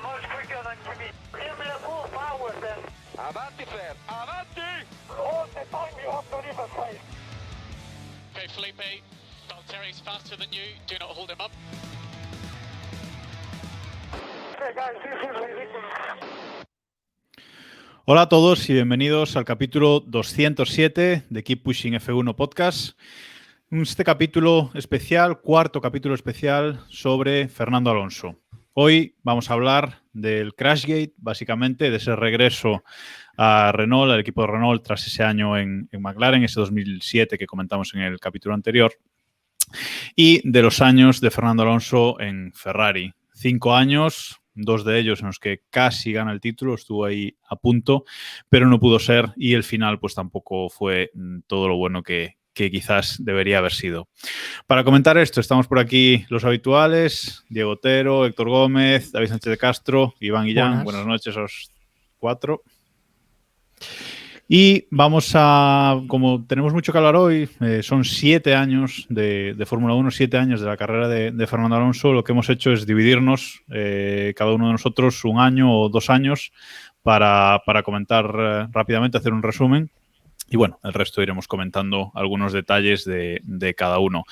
much quicker than Kimi. Give me a full power then. Avanti, Fer, avanti! All the time you have to leave a space. Okay, Felipe, Valtteri's faster than you. Do not hold him up. Okay, guys, this is ridiculous. Hola a todos y bienvenidos al capítulo 207 de Keep Pushing F1 Podcast. Este capítulo especial, cuarto capítulo especial sobre Fernando Alonso. Hoy vamos a hablar del Crashgate, básicamente, de ese regreso a Renault, al equipo de Renault tras ese año en McLaren, ese 2007 que comentamos en el capítulo anterior, y de los años de Fernando Alonso en Ferrari. 5 años, 2 de ellos en los que casi gana el título, estuvo ahí a punto, pero no pudo ser, y el final pues tampoco fue todo lo bueno que quizás debería haber sido. Para comentar esto, estamos por aquí los habituales: Diego Otero, Héctor Gómez, David Sánchez de Castro, Iván Guillán. Buenas noches a los 4. Y vamos a, como tenemos mucho que hablar hoy, son 7 años de Fórmula 1, 7 años de la carrera de Fernando Alonso. Lo que hemos hecho es dividirnos, cada uno de nosotros, 1 año o 2 años para comentar rápidamente, hacer un resumen. Y bueno, el resto iremos comentando algunos detalles de cada uno.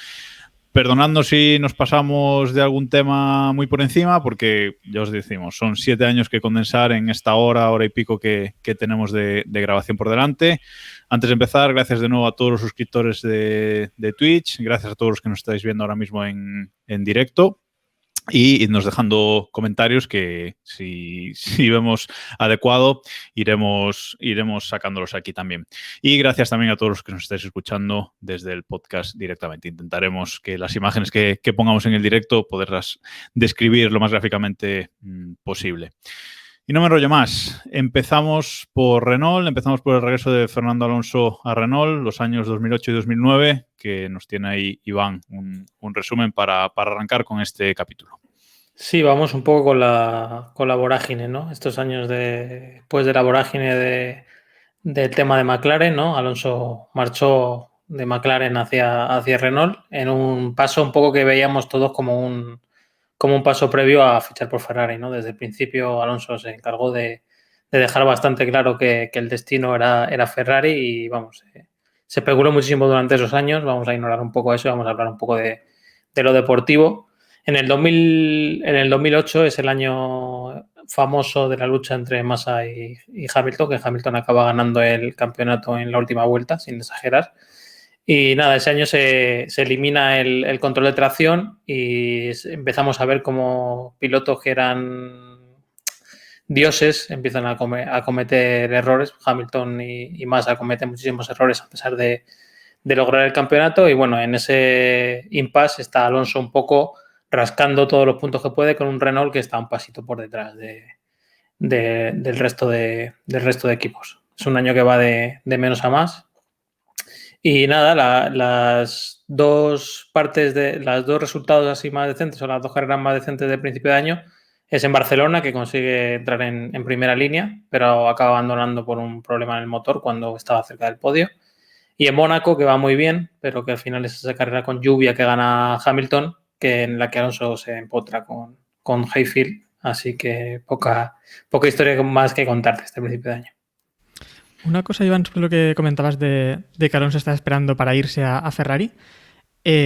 Perdonadnos si nos pasamos de algún tema muy por encima, porque ya os decimos, son 7 años que condensar en esta hora y pico que tenemos de grabación por delante. Antes de empezar, gracias de nuevo a todos los suscriptores de Twitch, gracias a todos los que nos estáis viendo ahora mismo en directo. Y nos dejando comentarios que si vemos adecuado iremos sacándolos aquí también. Y gracias también a todos los que nos estáis escuchando desde el podcast directamente. Intentaremos que las imágenes que pongamos en el directo poderlas describir lo más gráficamente posible. Y no me enrollo más. Empezamos por Renault, empezamos por el regreso de Fernando Alonso a Renault, los años 2008 y 2009, que nos tiene ahí Iván un resumen para arrancar con este capítulo. Sí, vamos un poco con la vorágine, ¿no? Estos años después de la vorágine del tema de McLaren, ¿no? Alonso marchó de McLaren hacia Renault en un paso un poco que veíamos todos como un paso previo a fichar por Ferrari, ¿no? Desde el principio Alonso se encargó de dejar bastante claro que el destino era Ferrari y vamos, se especuló muchísimo durante esos años. Vamos a ignorar un poco eso y vamos a hablar un poco de lo deportivo. En el 2008 es el año famoso de la lucha entre Massa y Hamilton, que Hamilton acaba ganando el campeonato en la última vuelta, sin exagerar. Y nada, ese año se elimina el control de tracción y empezamos a ver cómo pilotos que eran dioses empiezan a cometer errores. Hamilton y Massa cometen muchísimos errores a pesar de lograr el campeonato. Y bueno, en ese impasse está Alonso un poco rascando todos los puntos que puede con un Renault que está un pasito por detrás del resto de equipos. Es un año que va de menos a más. Y nada, las dos resultados así más decentes, o las 2 carreras más decentes del principio de año, es en Barcelona, que consigue entrar en primera línea, pero acaba abandonando por un problema en el motor cuando estaba cerca del podio. Y en Mónaco, que va muy bien, pero que al final es esa carrera con lluvia que gana Hamilton, que en la que Alonso se empotra con Hayfield. Así que poca historia más que contarte este principio de año. Una cosa, Iván, sobre lo que comentabas de que Alonso está esperando para irse a Ferrari.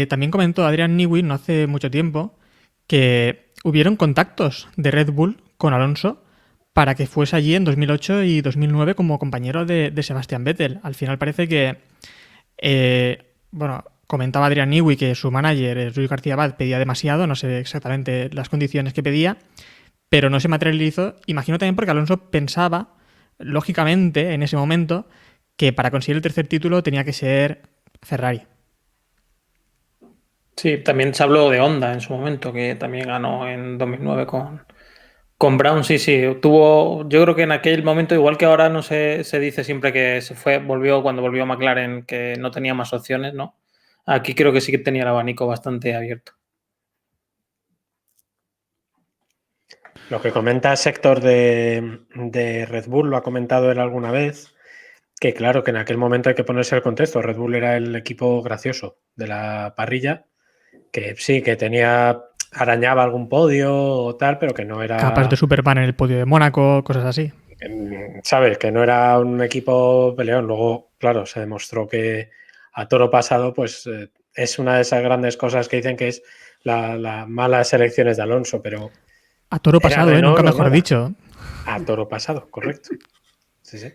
También comentó Adrian Newey no hace mucho tiempo que hubieron contactos de Red Bull con Alonso para que fuese allí en 2008 y 2009 como compañero de Sebastian Vettel. Al final parece que, comentaba Adrian Newey que su manager, Luis García Abad, pedía demasiado, no sé exactamente las condiciones que pedía, pero no se materializó. Imagino también porque Alonso pensaba, lógicamente, en ese momento, que para conseguir el tercer título tenía que ser Ferrari. Sí, también se habló de Honda en su momento, que también ganó en 2009 con Brown. Sí, yo creo que en aquel momento, igual que ahora no se dice siempre que cuando volvió a McLaren, que no tenía más opciones, ¿no? Aquí creo que sí que tenía el abanico bastante abierto. Lo que comenta Héctor de Red Bull, lo ha comentado él alguna vez, que claro, que en aquel momento hay que ponerse el contexto. Red Bull era el equipo gracioso de la parrilla, que sí, que tenía arañaba algún podio o tal, pero que no era... Capas de Superman en el podio de Mónaco, cosas así. ¿Sabes? Que no era un equipo peleón. Luego, claro, se demostró que a toro pasado, pues es una de esas grandes cosas que dicen que es la malas elecciones de Alonso, pero... A toro pasado, Renault, nunca mejor nada. dicho. A toro pasado, correcto. Sí, sí.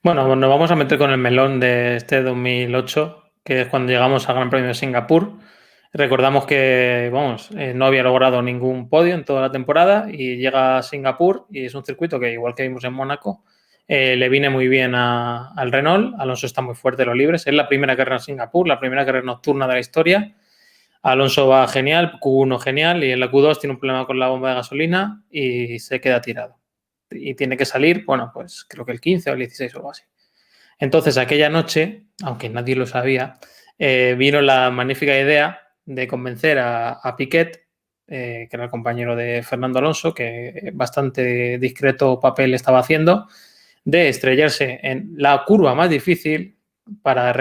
Bueno, nos vamos a meter con el melón de este 2008, que es cuando llegamos al Gran Premio de Singapur. Recordamos que, vamos, no había logrado ningún podio en toda la temporada y llega a Singapur y es un circuito que, igual que vimos en Mónaco, le viene muy bien al Renault. Alonso está muy fuerte en los libres. Es la primera carrera en Singapur, la primera carrera nocturna de la historia. Alonso va genial, Q1 genial y en la Q2 tiene un problema con la bomba de gasolina y se queda tirado. Y tiene que salir, bueno, pues creo que el 15 o el 16 o algo así. Entonces, aquella noche, aunque nadie lo sabía, vino la magnífica idea de convencer a Piquet, que era el compañero de Fernando Alonso, que bastante discreto papel estaba haciendo, de estrellarse en la curva más difícil para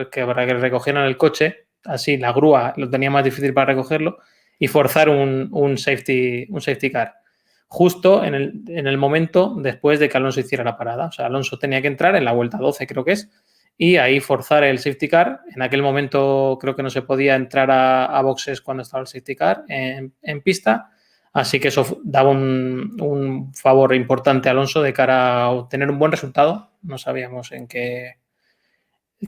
que recogieran el coche. Así la grúa lo tenía más difícil para recogerlo y forzar un safety car. Justo en el momento después de que Alonso hiciera la parada. O sea, Alonso tenía que entrar en la vuelta 12, creo que es, y ahí forzar el safety car. En aquel momento creo que no se podía entrar a boxes cuando estaba el safety car en pista, así que eso daba un favor importante a Alonso de cara a obtener un buen resultado. No sabíamos en qué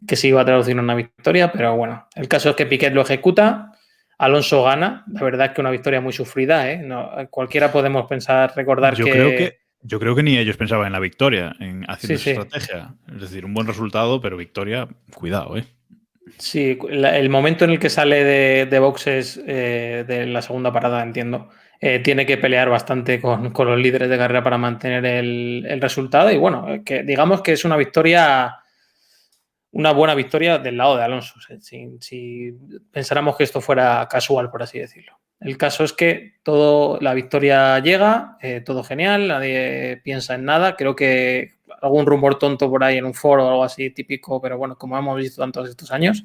se iba a traducir en una victoria, pero bueno, el caso es que Piquet lo ejecuta. Alonso gana, la verdad es que una victoria muy sufrida, ¿eh? No, cualquiera podemos recordar que... Yo creo que ni ellos pensaban en la victoria, en haciendo Sí, esa estrategia. Es decir, un buen resultado, pero victoria, cuidado, ¿eh? Sí, el momento en el que sale de boxes de la segunda parada, entiendo, tiene que pelear bastante con los líderes de carrera para mantener el resultado y bueno, que digamos que es una buena victoria del lado de Alonso, si pensáramos que esto fuera casual, por así decirlo. El caso es que la victoria llega, todo genial, nadie piensa en nada. Creo que algún rumor tonto por ahí en un foro o algo así típico, pero bueno, como hemos visto tantos estos años.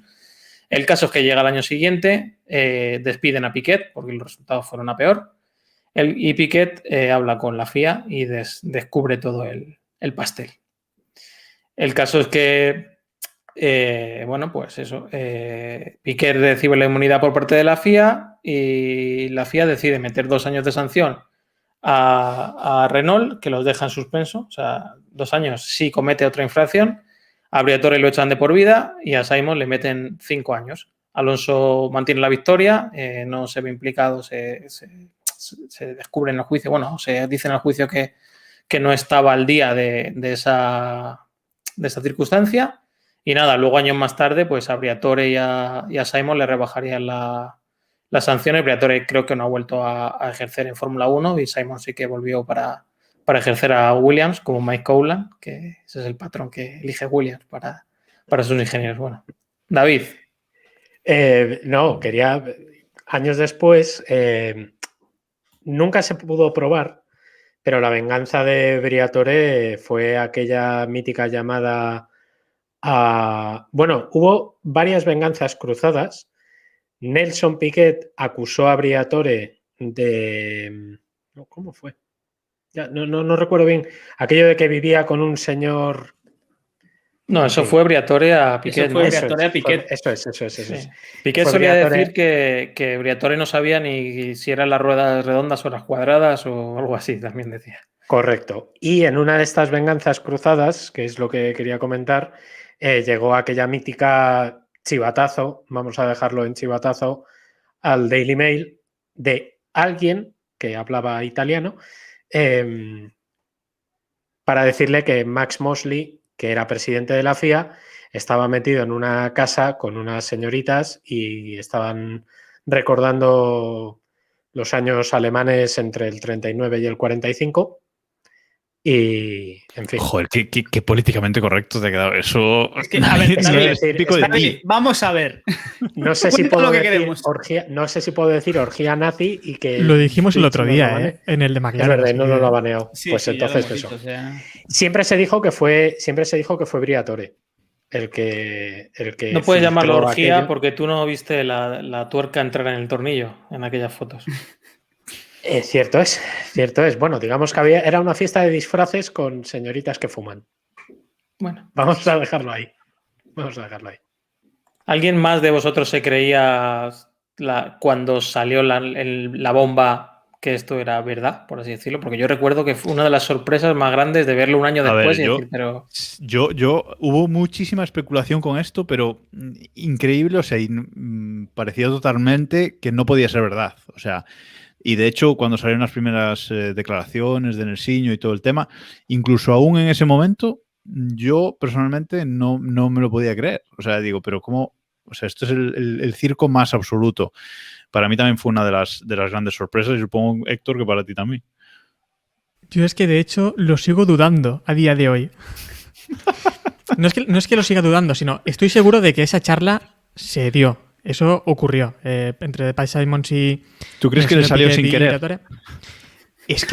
El caso es que llega el año siguiente, despiden a Piquet porque los resultados fueron a peor. Y Piquet habla con la FIA y descubre todo el pastel. El caso es que bueno, pues eso. Piquet recibe la inmunidad por parte de la FIA y la FIA decide meter 2 años de sanción a Renault, que los deja en suspenso. O sea, 2 años si comete otra infracción. A Briatore lo echan de por vida y a Simon le meten 5 años. Alonso mantiene la victoria, no se ve implicado, se descubre en el juicio, bueno, se dice en el juicio que no estaba al día de esa circunstancia. Y nada, luego años más tarde, pues a Briatore y a Simon le rebajarían las sanciones. Briatore creo que no ha vuelto a ejercer en Fórmula 1 y Simon sí que volvió para ejercer a Williams, como Mike Cowland, que ese es el patrón que elige Williams para sus ingenieros. Bueno, David. No, años después, nunca se pudo probar, pero la venganza de Briatore fue aquella mítica llamada... Bueno, hubo varias venganzas cruzadas. Nelson Piquet acusó a Briatore de... ¿Cómo fue? Ya, no recuerdo bien. Aquello de que vivía con un señor... No, eso fue Briatore a Piquet. Eso fue Briatore a Piquet. Eso es. Sí. Piquet solía decir que Briatore no sabía ni si eran las ruedas redondas o las cuadradas o algo así, también decía. Correcto. Y en una de estas venganzas cruzadas, que es lo que quería comentar, llegó aquella mítica chivatazo, vamos a dejarlo en chivatazo, al Daily Mail de alguien que hablaba italiano para decirle que Max Mosley, que era presidente de la FIA, estaba metido en una casa con unas señoritas y estaban recordando los años alemanes entre el 39 y el 45. Y, en fin. Joder, qué políticamente correcto te ha quedado. Eso es que, a ver, es típico de ti. Vamos a ver. No sé si puedo decir orgía nazi y que... Lo dijimos el otro día, en el de McLaren. Es verdad, no lo ha baneado. Sí, pues sí, entonces lo eso. dicho, o sea... Siempre se dijo que fue Briatore. el que No puedes llamarlo filtró orgía aquello. porque tú no viste la tuerca entrar en el tornillo en aquellas fotos. Cierto es, cierto es. Bueno, digamos que era una fiesta de disfraces con señoritas que fuman. Bueno, Vamos a dejarlo ahí. Vamos a dejarlo ahí. ¿alguien más de vosotros se creía cuando salió la bomba que esto era verdad, por así decirlo? Porque yo recuerdo que fue una de las sorpresas más grandes de verlo un año A después ver, y decir, pero... hubo muchísima especulación con esto, pero increíble, o sea, parecía totalmente que no podía ser verdad. O sea, y de hecho, cuando salieron las primeras declaraciones de Nelsinho y todo el tema, incluso aún en ese momento, yo personalmente no me lo podía creer. O sea, digo, pero ¿cómo? O sea, esto es el circo más absoluto. Para mí también fue una de las grandes sorpresas y supongo, Héctor, que para ti también. Yo es que de hecho lo sigo dudando a día de hoy. No es que lo siga dudando, sino estoy seguro de que esa charla se dio. Eso ocurrió entre Pat Simons y... ¿Tú crees que le salió Piquet sin y querer? Briatore. Es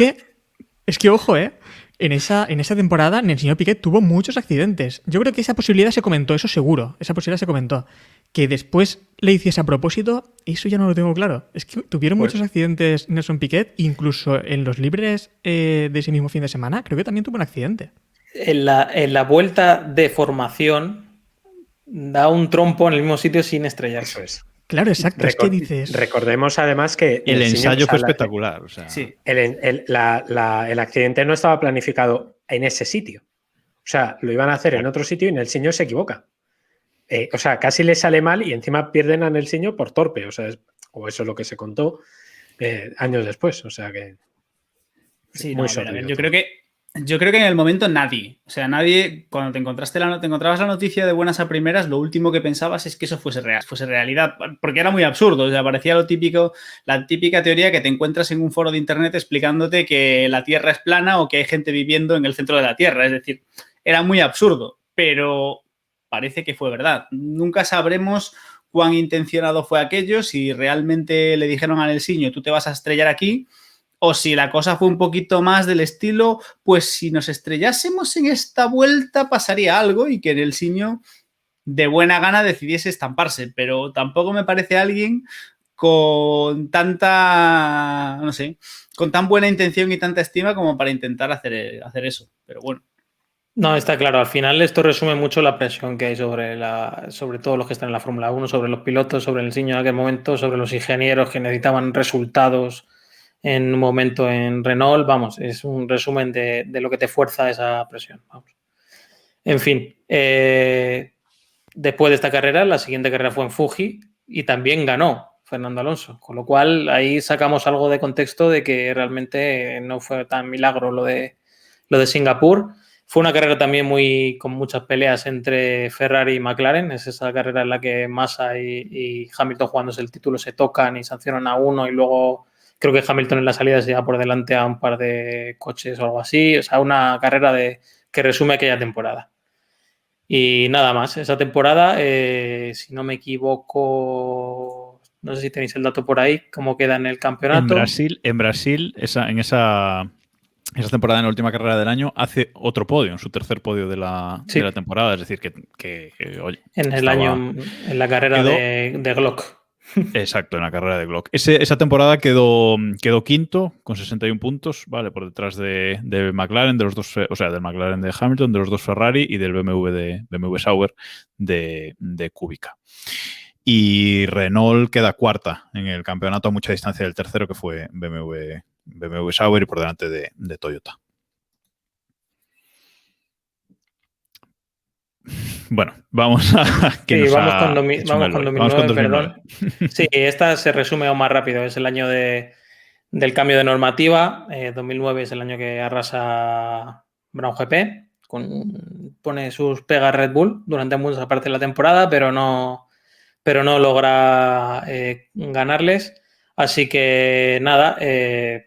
que ojo, en esa temporada Nelsinho Piquet tuvo muchos accidentes. Yo creo que esa posibilidad se comentó, eso seguro. Esa posibilidad se comentó. Que después le hiciese a propósito, eso ya no lo tengo claro. Es que tuvieron muchos accidentes Nelson Piquet, incluso en los libres de ese mismo fin de semana, creo que también tuvo un accidente. En la vuelta de formación da un trompo en el mismo sitio sin estrellarse. Eso es. Claro, exacto. Es que dices... Recordemos además que El Nelsinho, ensayo o sea, fue espectacular. O sea, Sí. el accidente no estaba planificado en ese sitio. O sea, lo iban a hacer en otro sitio y Nelsinho se equivoca. O sea, casi le sale mal y encima pierden a Nelsinho por torpe. O sea, o eso es lo que se contó años después. O sea que... Sí, muy no, a ver, sórdido yo todo. creo que en el momento nadie, cuando te encontrabas la noticia de buenas a primeras, lo último que pensabas es que eso fuese realidad, porque era muy absurdo, o sea, parecía lo típico, la típica teoría que te encuentras en un foro de internet explicándote que la Tierra es plana o que hay gente viviendo en el centro de la Tierra, es decir, era muy absurdo, pero parece que fue verdad. Nunca sabremos cuán intencionado fue aquello, si realmente le dijeron a Nelsinho, tú te vas a estrellar aquí, o si la cosa fue un poquito más del estilo, pues si nos estrellásemos en esta vuelta pasaría algo y que Nelsinho de buena gana decidiese estamparse, pero tampoco me parece alguien con tanta, no sé, con tan buena intención y tanta estima como para intentar hacer eso, pero bueno. No, está claro. Al final esto resume mucho la presión que hay sobre todos los que están en la Fórmula 1, sobre los pilotos, sobre Nelsinho en aquel momento, sobre los ingenieros que necesitaban resultados en un momento en Renault. Vamos, es un resumen de lo que te fuerza esa presión. Vamos. En fin, después de esta carrera, la siguiente carrera fue en Fuji y también ganó Fernando Alonso, con lo cual ahí sacamos algo de contexto de que realmente no fue tan milagro lo de Singapur. Fue una carrera también con muchas peleas entre Ferrari y McLaren. Es esa carrera en la que Massa y Hamilton jugándose el título se tocan y sancionan a uno y luego creo que Hamilton en la salida se lleva por delante a un par de coches o algo así. O sea, una carrera que resume aquella temporada. Y nada más. Esa temporada, si no me equivoco, no sé si tenéis el dato por ahí, cómo queda en el campeonato. En Brasil en esa temporada, en la última carrera del año, hace otro podio, en su tercer podio de la temporada. Es decir, que oye, en la carrera de Glock. Exacto, en la carrera de Glock. Esa temporada quedó quinto con 61 puntos, ¿vale? Por detrás de McLaren, de los dos, o sea, del McLaren de Hamilton, de los dos Ferrari y del BMW Sauber de Kubica. Y Renault queda cuarta en el campeonato a mucha distancia del tercero, que fue BMW Sauber y por delante de Toyota. Bueno, vamos a... vamos con 2009, perdón. Sí, esta se resume aún más rápido. Es el año del cambio de normativa. 2009 es el año que arrasa Brown GP. Pone sus pegas Red Bull durante mucha parte de la temporada, pero no logra ganarles. Así que nada, el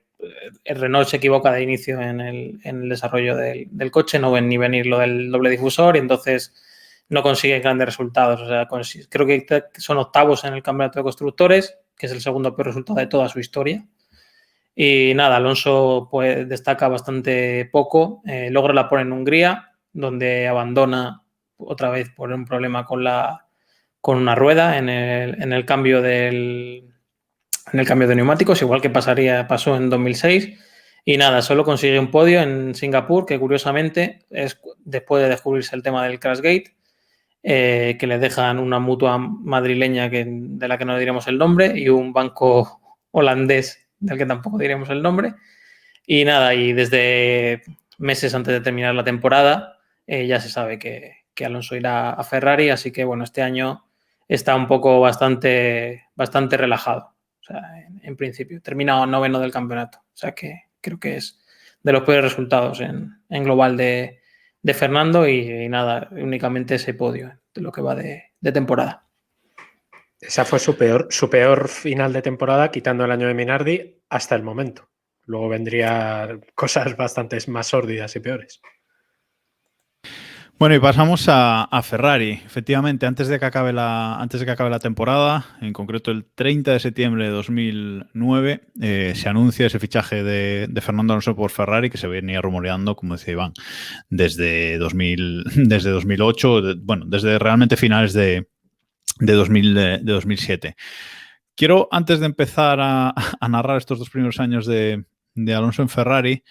Renault se equivoca de inicio en el desarrollo del coche, no ven ni venir lo del doble difusor y entonces no consiguen grandes resultados. O sea, creo que son octavos en el campeonato de constructores, que es el segundo peor resultado de toda su historia. Y nada, Alonso pues destaca bastante poco, logra la pole en Hungría, donde abandona otra vez por un problema con una rueda en el cambio de neumáticos, igual que pasó en 2006. Y nada, solo consigue un podio en Singapur, que curiosamente es después de descubrirse el tema del Crashgate, que le dejan una mutua madrileña de la que no diremos el nombre y un banco holandés del que tampoco diremos el nombre. Y nada, y desde meses antes de terminar la temporada ya se sabe que Alonso irá a Ferrari, así que bueno, este año está un poco bastante relajado. O sea, en principio, terminado 9º del campeonato. O sea que creo que es de los peores resultados en global de Fernando y nada, únicamente ese podio de lo que va de temporada. Esa fue su peor final de temporada, quitando el año de Minardi hasta el momento. Luego vendrían cosas bastante más sórdidas y peores. Bueno, y pasamos a Ferrari. Efectivamente, antes de que acabe la temporada, en concreto el 30 de septiembre de 2009, se anuncia ese fichaje de Fernando Alonso por Ferrari, que se venía rumoreando, como decía Iván, desde 2008, bueno, desde realmente finales de 2007. Quiero, antes de empezar a narrar estos 2 primeros años de Alonso en Ferrari,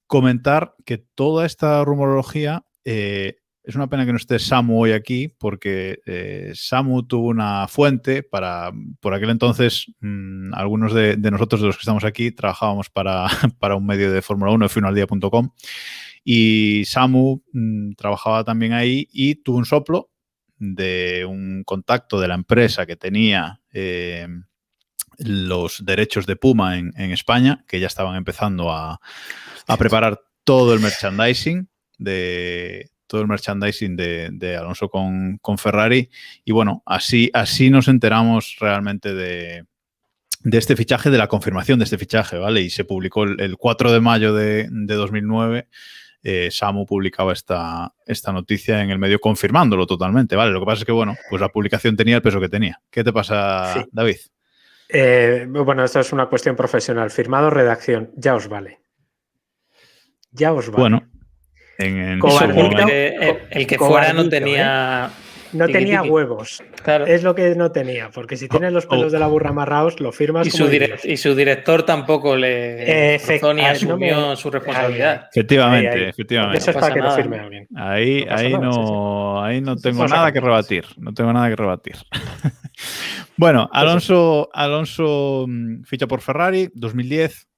comentar que toda esta rumorología... es una pena que no esté Samu hoy aquí, porque Samu tuvo una fuente por aquel entonces, algunos de nosotros, de los que estamos aquí, trabajábamos para un medio de Fórmula 1, F1aldía.com, y Samu trabajaba también ahí y tuvo un soplo de un contacto de la empresa que tenía los derechos de Puma en España, que ya estaban empezando a preparar todo el merchandising de Alonso con Ferrari. Y bueno, así nos enteramos realmente de este fichaje, de la confirmación de este fichaje, ¿vale? Y se publicó el 4 de mayo de 2009. Samu publicaba esta noticia en el medio confirmándolo totalmente, ¿vale? Lo que pasa es que, bueno, pues la publicación tenía el peso que tenía. ¿Qué te pasa, sí, David? Bueno, esto es una cuestión profesional. Firmado, redacción, ya os vale. Ya os vale. Bueno, el que fuera no tenía... No tenía huevos. Claro. Es lo que no tenía, porque si tienes los pelos de la burra amarrados, lo firmas y su director tampoco le asumió su responsabilidad. Efectivamente. Eso es para que lo firme alguien. Ahí no tengo nada que rebatir. No tengo nada que rebatir. Bueno, Alonso ficha por Ferrari, 2010.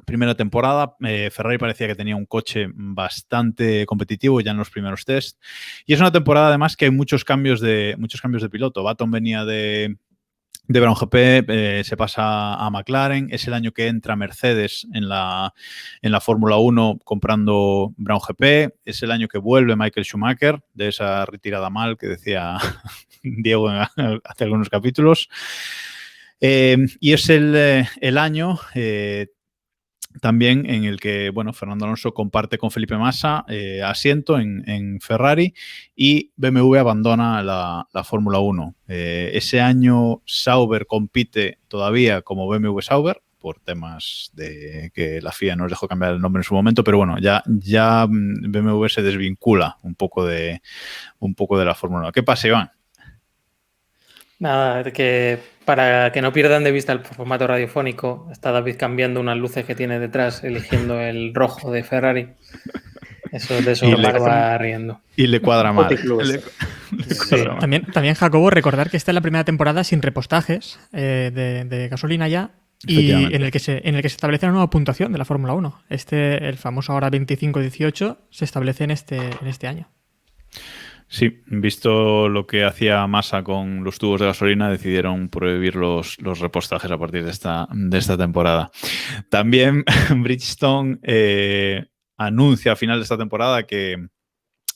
Primera temporada, Ferrari parecía que tenía un coche bastante competitivo ya en los primeros test. Y es una temporada además que hay muchos cambios de piloto. Baton venía de Brown GP, se pasa a McLaren. Es el año que entra Mercedes en la Fórmula 1 comprando Brown GP. Es el año que vuelve Michael Schumacher de esa retirada mal que decía Diego hace algunos capítulos. Y es el año... también en el que, bueno, Fernando Alonso comparte con Felipe Massa asiento en Ferrari y BMW abandona la Fórmula 1. Ese año Sauber compite todavía como BMW Sauber por temas de que la FIA nos dejó cambiar el nombre en su momento, pero bueno, ya BMW se desvincula un poco de la Fórmula 1. ¿Qué pasa, Iván? Nada, que para que no pierdan de vista el formato radiofónico, está David cambiando unas luces que tiene detrás, eligiendo el rojo de Ferrari. Eso va riendo. Y le cuadra mal. Sí. También, Jacobo, recordar que esta es la primera temporada sin repostajes de gasolina ya y en el que se establece una nueva puntuación de la Fórmula 1. El famoso ahora 25-18 se establece en este año. Sí, visto lo que hacía Massa con los tubos de gasolina, decidieron prohibir los repostajes a partir de esta temporada. También Bridgestone anuncia a final de esta temporada que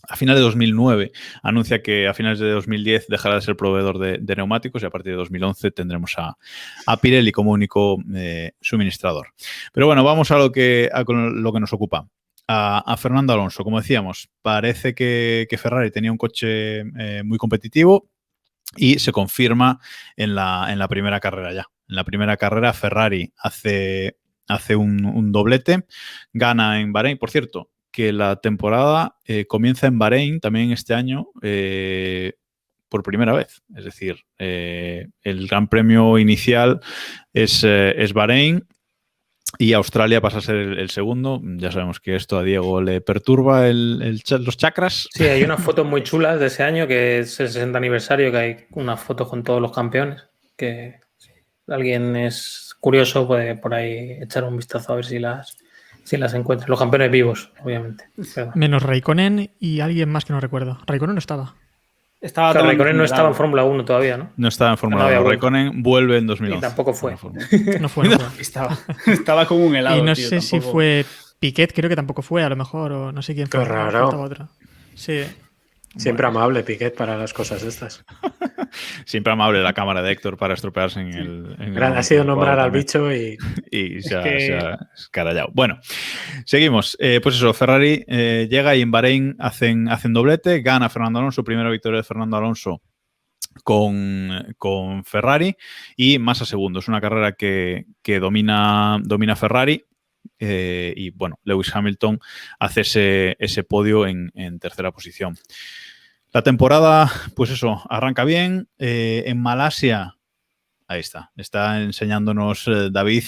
a finales de 2009 anuncia que a finales de 2010 dejará de ser proveedor de neumáticos y a partir de 2011 tendremos a Pirelli como único suministrador. Pero bueno, vamos a lo que nos ocupa. A Fernando Alonso, como decíamos, parece que Ferrari tenía un coche muy competitivo y se confirma en la primera carrera ya. En la primera carrera Ferrari hace un doblete, gana en Bahrein. Por cierto, que la temporada comienza en Bahrein también este año por primera vez. Es decir, el Gran Premio inicial es Bahrein y Australia pasa a ser el segundo. Ya sabemos que esto a Diego le perturba los chakras. Sí, hay unas fotos muy chulas de ese año, que es el 60 aniversario, que hay unas fotos con todos los campeones, que si alguien es curioso puede por ahí echar un vistazo a ver si las encuentra. Los campeones vivos, obviamente. Pero... Menos Raikkonen y alguien más que no recuerdo. Raikkonen no estaba. Estaba Claro, tomando Raikkonen no funeral. estaba en Fórmula 1 todavía, ¿no? No estaba en Fórmula 1. había vuelto. Raikkonen vuelve en 2011. Y tampoco fue. No fue. Estaba como un helado. Y no tío, sé si tampoco. fue Piquet, creo que tampoco fue, a lo mejor, o no sé quién fue. Qué raro. Faltaba otro. Sí. Siempre amable, Piquet, para las cosas estas. Siempre amable la cámara de Héctor para estropearse en el Ha sido nombrar al también. bicho y... Y se que- ha escarallado. Bueno, seguimos. Pues eso, Ferrari llega y en Bahrein hacen doblete. Gana Fernando Alonso, primera victoria de Fernando Alonso con Ferrari, y Massa segundo. Es una carrera que domina Ferrari. Y bueno, Lewis Hamilton hace ese podio en tercera posición. La temporada, pues eso, arranca bien. En Malasia, ahí está enseñándonos David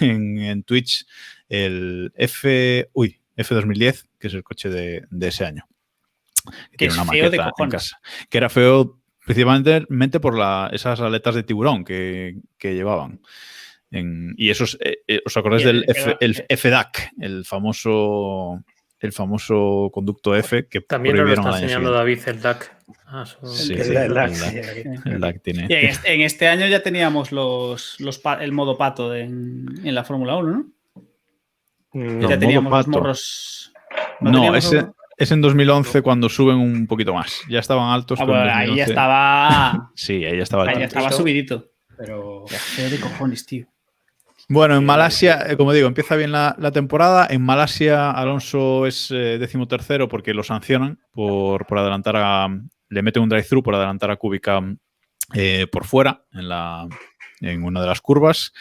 en Twitch el F2010, que es el coche de ese año. Que Tiene es una feo de maqueta en cojones. casa. Que era feo principalmente por esas aletas de tiburón que llevaban. Y esos, ¿os acordáis Y del el FDAC, el famoso conducto F que También nos lo prohibieron está al año enseñando siguiente? David el DAC. Ah, Sí, el sí, DAC, el sí, DAC. aquí. El DAC tiene. Y en este año ya teníamos el modo pato en la Fórmula 1, ¿no? No, Ya teníamos modo los pato. morros. No, teníamos es en 2011 cuando suben un poquito más. Ya estaban altos, pero en bueno, ahí ya 2011 estaba. Sí, ahí ya estaba Ahí ya alto. estaba subidito. Pero feo de cojones, tío. Bueno, en Malasia, como digo, empieza bien la temporada. En Malasia, Alonso es 13º porque lo sancionan por adelantar le meten un drive-thru por adelantar a Kubica por fuera en una de las curvas.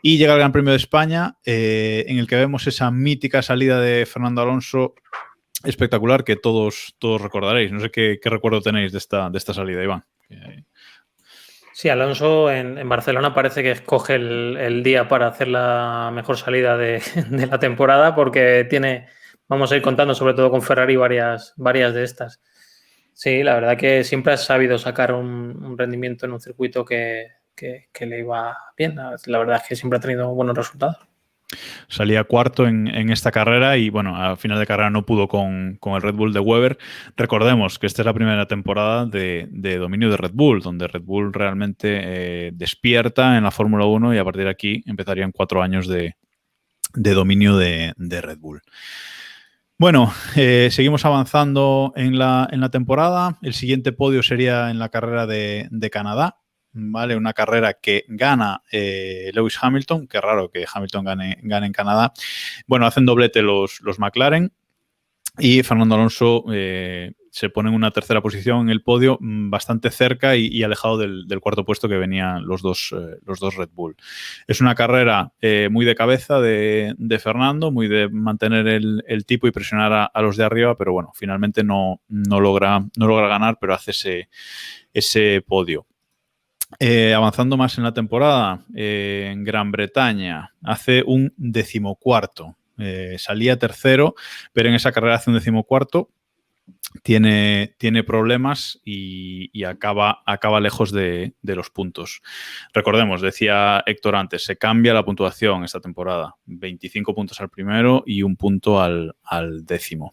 Y llega el Gran Premio de España, en el que vemos esa mítica salida de Fernando Alonso espectacular que todos recordaréis. No sé qué recuerdo tenéis de esta salida, Iván. Sí, Alonso en Barcelona parece que escoge el día para hacer la mejor salida de la temporada, porque vamos a ir contando sobre todo con Ferrari varias de estas. Sí, la verdad que siempre has sabido sacar un rendimiento en un circuito que le iba bien. La verdad es que siempre ha tenido buenos resultados. Salía cuarto en esta carrera y, bueno, al final de carrera no pudo con el Red Bull de Webber. Recordemos que esta es la primera temporada de dominio de Red Bull, donde Red Bull realmente despierta en la Fórmula 1 y a partir de aquí empezarían 4 años de dominio de Red Bull. Bueno, seguimos avanzando en la temporada. El siguiente podio sería en la carrera de Canadá. ¿Vale? Una carrera que gana Lewis Hamilton. Qué raro que Hamilton gane en Canadá. Bueno, hacen doblete los McLaren y Fernando Alonso se pone en una tercera posición en el podio, bastante cerca y alejado del cuarto puesto que venían los dos Red Bull. Es una carrera muy de cabeza de Fernando, muy de mantener el tipo y presionar a los de arriba, pero bueno, finalmente no logra ganar, pero hace ese podio. Avanzando más en la temporada, en Gran Bretaña hace un 14º. Salía tercero, pero en esa carrera hace un 14º. Tiene problemas y acaba lejos de los puntos. Recordemos, decía Héctor antes, se cambia la puntuación esta temporada. 25 puntos al primero y 1 punto al 10º.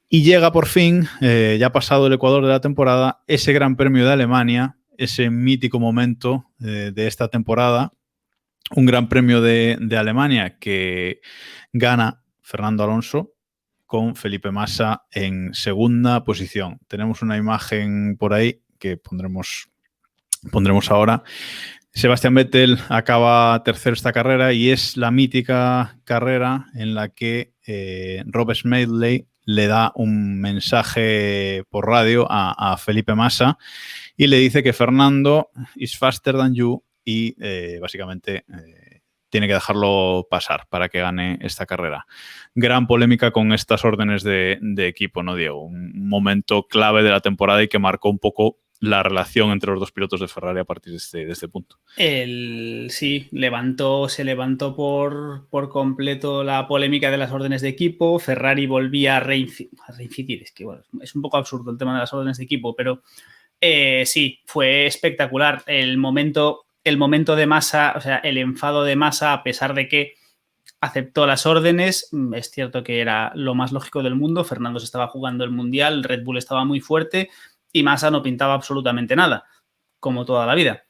Y llega por fin, ya pasado el Ecuador de la temporada, ese Gran Premio de Alemania, ese mítico momento de esta temporada, un Gran Premio de Alemania que gana Fernando Alonso con Felipe Massa en segunda posición. Tenemos una imagen por ahí que pondremos ahora. Sebastián Vettel acaba tercero esta carrera y es la mítica carrera en la que Rob Smedley le da un mensaje por radio a Felipe Massa y le dice que Fernando is faster than you y básicamente tiene que dejarlo pasar para que gane esta carrera. Gran polémica con estas órdenes de equipo, ¿no, Diego? Un momento clave de la temporada y que marcó un poco la relación entre los dos pilotos de Ferrari a partir de este punto. Sí, se levantó por completo la polémica de las órdenes de equipo. Ferrari volvía a reincidir. Es que bueno, es un poco absurdo el tema de las órdenes de equipo, pero sí, fue espectacular. El momento de Massa, o sea, el enfado de Massa, a pesar de que aceptó las órdenes, es cierto que era lo más lógico del mundo. Fernando se estaba jugando el Mundial, Red Bull estaba muy fuerte y Massa no pintaba absolutamente nada, como toda la vida.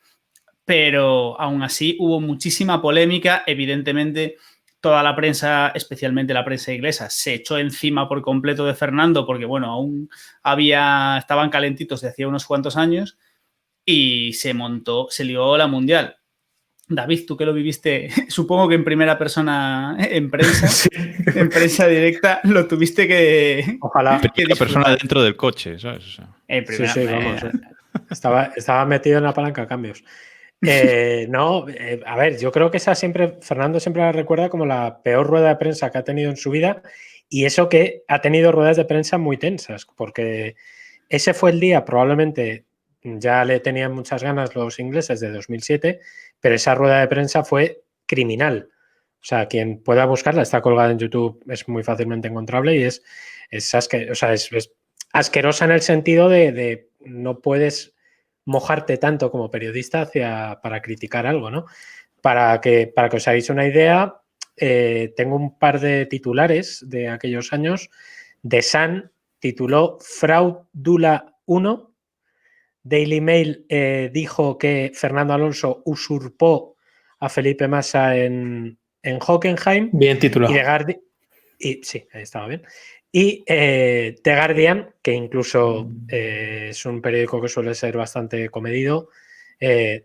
Pero aún así hubo muchísima polémica. Evidentemente, toda la prensa, especialmente la prensa inglesa, se echó encima por completo de Fernando porque, bueno, aún estaban calentitos de hacía unos cuantos años y se lió la Mundial. David, tú que lo viviste, supongo que en primera persona en prensa, sí. En prensa directa, lo tuviste que... Ojalá. La persona dentro del coche, ¿sabes? O sea, en primera, sí, vamos. Estaba metido en la palanca de cambios. A ver, yo creo que Fernando siempre la recuerda como la peor rueda de prensa que ha tenido en su vida, y eso que ha tenido ruedas de prensa muy tensas, porque ese fue el día, probablemente ya le tenían muchas ganas los ingleses de 2007, pero esa rueda de prensa fue criminal. O sea, quien pueda buscarla, está colgada en YouTube, es muy fácilmente encontrable y es asquerosa en el sentido de no puedes mojarte tanto como periodista para criticar algo, ¿no? Para que os hagáis una idea, tengo un par de titulares de aquellos años. The Sun tituló Fraudula 1. Daily Mail dijo que Fernando Alonso usurpó a Felipe Massa en Hockenheim. Bien titulado. Sí, ahí estaba bien. Y The Guardian, que incluso es un periódico que suele ser bastante comedido,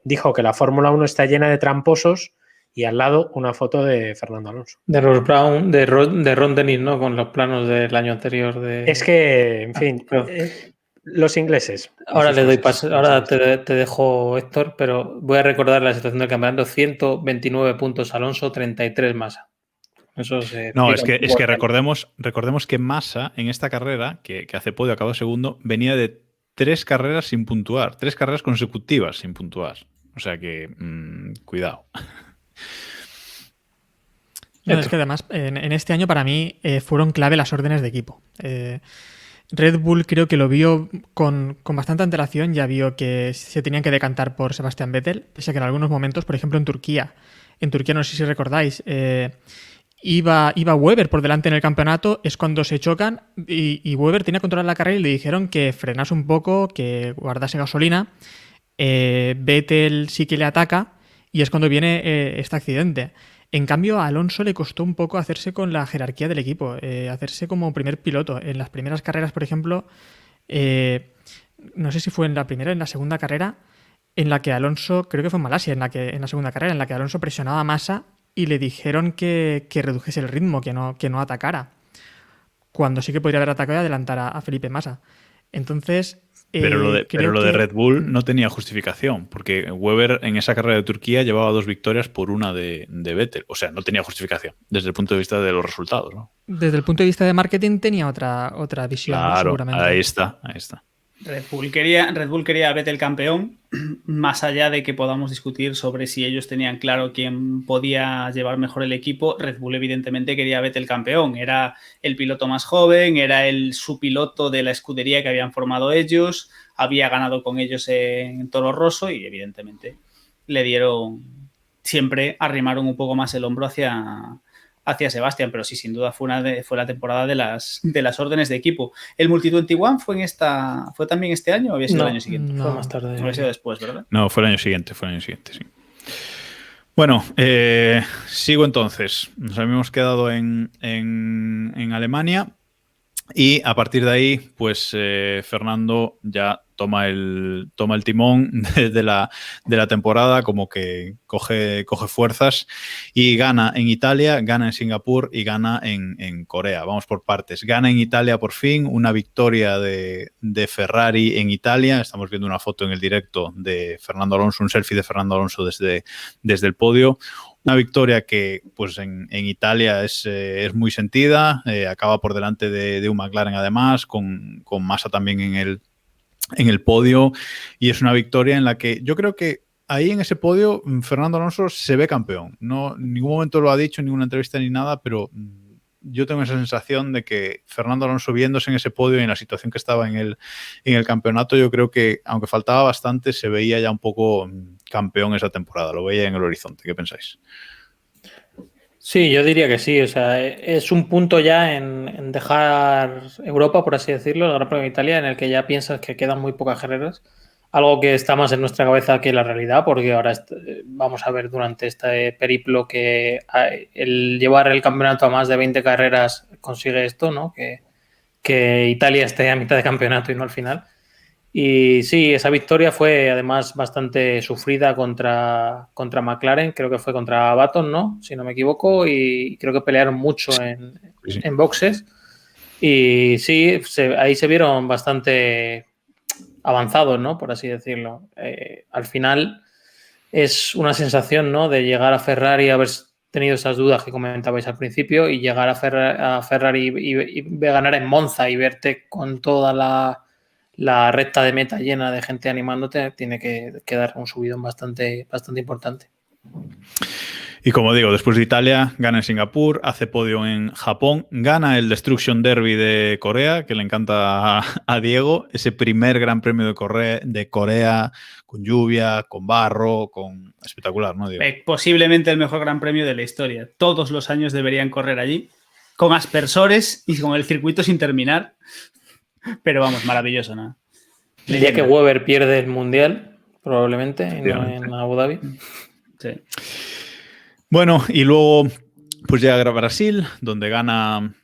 dijo que la Fórmula 1 está llena de tramposos y al lado una foto de Fernando Alonso. De Ross Brown, de Ron Dennis, ¿no? Con los planos del año anterior. Es que, en fin, los ingleses. Ahora le doy paso, ahora te dejo, Héctor, pero voy a recordar la situación del campeonato. 129 puntos Alonso, 33 Massa. Eso es que recordemos que Massa en esta carrera, que hace podio acabó segundo, venía de 3 carreras sin puntuar, 3 carreras consecutivas sin puntuar. O sea que, cuidado. No, es que además, en este año para mí fueron clave las órdenes de equipo. Red Bull creo que lo vio con bastante antelación, ya vio que se tenían que decantar por Sebastian Vettel, pese a que en algunos momentos, por ejemplo en Turquía no sé si recordáis, iba Webber por delante en el campeonato, es cuando se chocan y Webber tenía que controlar la carrera y le dijeron que frenase un poco, que guardase gasolina. Vettel sí que le ataca y es cuando viene este accidente. En cambio, a Alonso le costó un poco hacerse con la jerarquía del equipo, hacerse como primer piloto. En las primeras carreras, por ejemplo, no sé si fue en la primera o en la segunda carrera, en la que Alonso, creo que fue en Malasia, en la segunda carrera, en la que Alonso presionaba a Massa y le dijeron que redujese el ritmo, que no atacara. Cuando sí que podría haber atacado y adelantar a Felipe Massa. Entonces... Pero lo de Red Bull no tenía justificación, porque Webber en esa carrera de Turquía llevaba 2 victorias por una de Vettel. O sea, no tenía justificación desde el punto de vista de los resultados, ¿no? Desde el punto de vista de marketing tenía otra visión, claro, seguramente. Ahí está. Red Bull quería a Vettel campeón, más allá de que podamos discutir sobre si ellos tenían claro quién podía llevar mejor el equipo. Red Bull evidentemente quería a Vettel campeón, era el piloto más joven, era su piloto de la escudería que habían formado ellos, había ganado con ellos en Toro Rosso y evidentemente siempre arrimaron un poco más el hombro hacia Sebastián, pero sí, sin duda fue la temporada de las órdenes de equipo. ¿El Multi-21 fue también este año o había sido el año siguiente? No, fue más tarde. Había sido después, ¿verdad? No, fue el año siguiente, sí. Bueno, sigo entonces. Nos habíamos quedado en Alemania y a partir de ahí, pues Fernando ya toma el timón de la temporada, como que coge fuerzas y gana en Italia, gana en Singapur y gana en Corea. Vamos por partes. Gana en Italia por fin, una victoria de Ferrari en Italia. Estamos viendo una foto en el directo de Fernando Alonso, un selfie de Fernando Alonso desde el podio. Una victoria que pues en Italia es muy sentida, acaba por delante de un McLaren además, con Massa también en el podio, y es una victoria en la que yo creo que ahí en ese podio Fernando Alonso se ve campeón. No, en ningún momento lo ha dicho en ninguna entrevista ni nada, pero yo tengo esa sensación de que Fernando Alonso, viéndose en ese podio y en la situación que estaba en el campeonato, yo creo que, aunque faltaba bastante, se veía ya un poco campeón esa temporada. Lo veía en el horizonte. ¿Qué pensáis? Sí, yo diría que sí. O sea, es un punto ya en dejar Europa, por así decirlo, el Gran Premio de Italia, en el que ya piensas que quedan muy pocas carreras. Algo que está más en nuestra cabeza que la realidad, porque ahora vamos a ver durante este periplo que el llevar el campeonato a más de 20 carreras consigue esto, ¿no? Que Italia esté a mitad de campeonato y no al final. Y sí, esa victoria fue además bastante sufrida contra McLaren, creo que fue contra Baton, ¿no? Si no me equivoco, y creo que pelearon mucho en boxes. Y sí, ahí se vieron bastante avanzados, ¿no? Por así decirlo. Al final es una sensación, ¿no? De llegar a Ferrari, haber tenido esas dudas que comentabais al principio, y llegar a Ferrari y ganar en Monza y verte con toda la recta de meta llena de gente animándote, tiene que dar un subidón bastante importante. Y como digo, después de Italia, gana en Singapur, hace podio en Japón, gana el Destruction Derby de Corea, que le encanta a Diego, ese primer Gran Premio de Corea con lluvia, con barro, con espectacular, ¿no, Diego? Posiblemente el mejor Gran Premio de la historia. Todos los años deberían correr allí, con aspersores y con el circuito sin terminar. Pero vamos, maravilloso, ¿no? Diría que Webber pierde el Mundial, probablemente, en Abu Dhabi. Sí. Bueno, y luego pues llega a Brasil, donde gana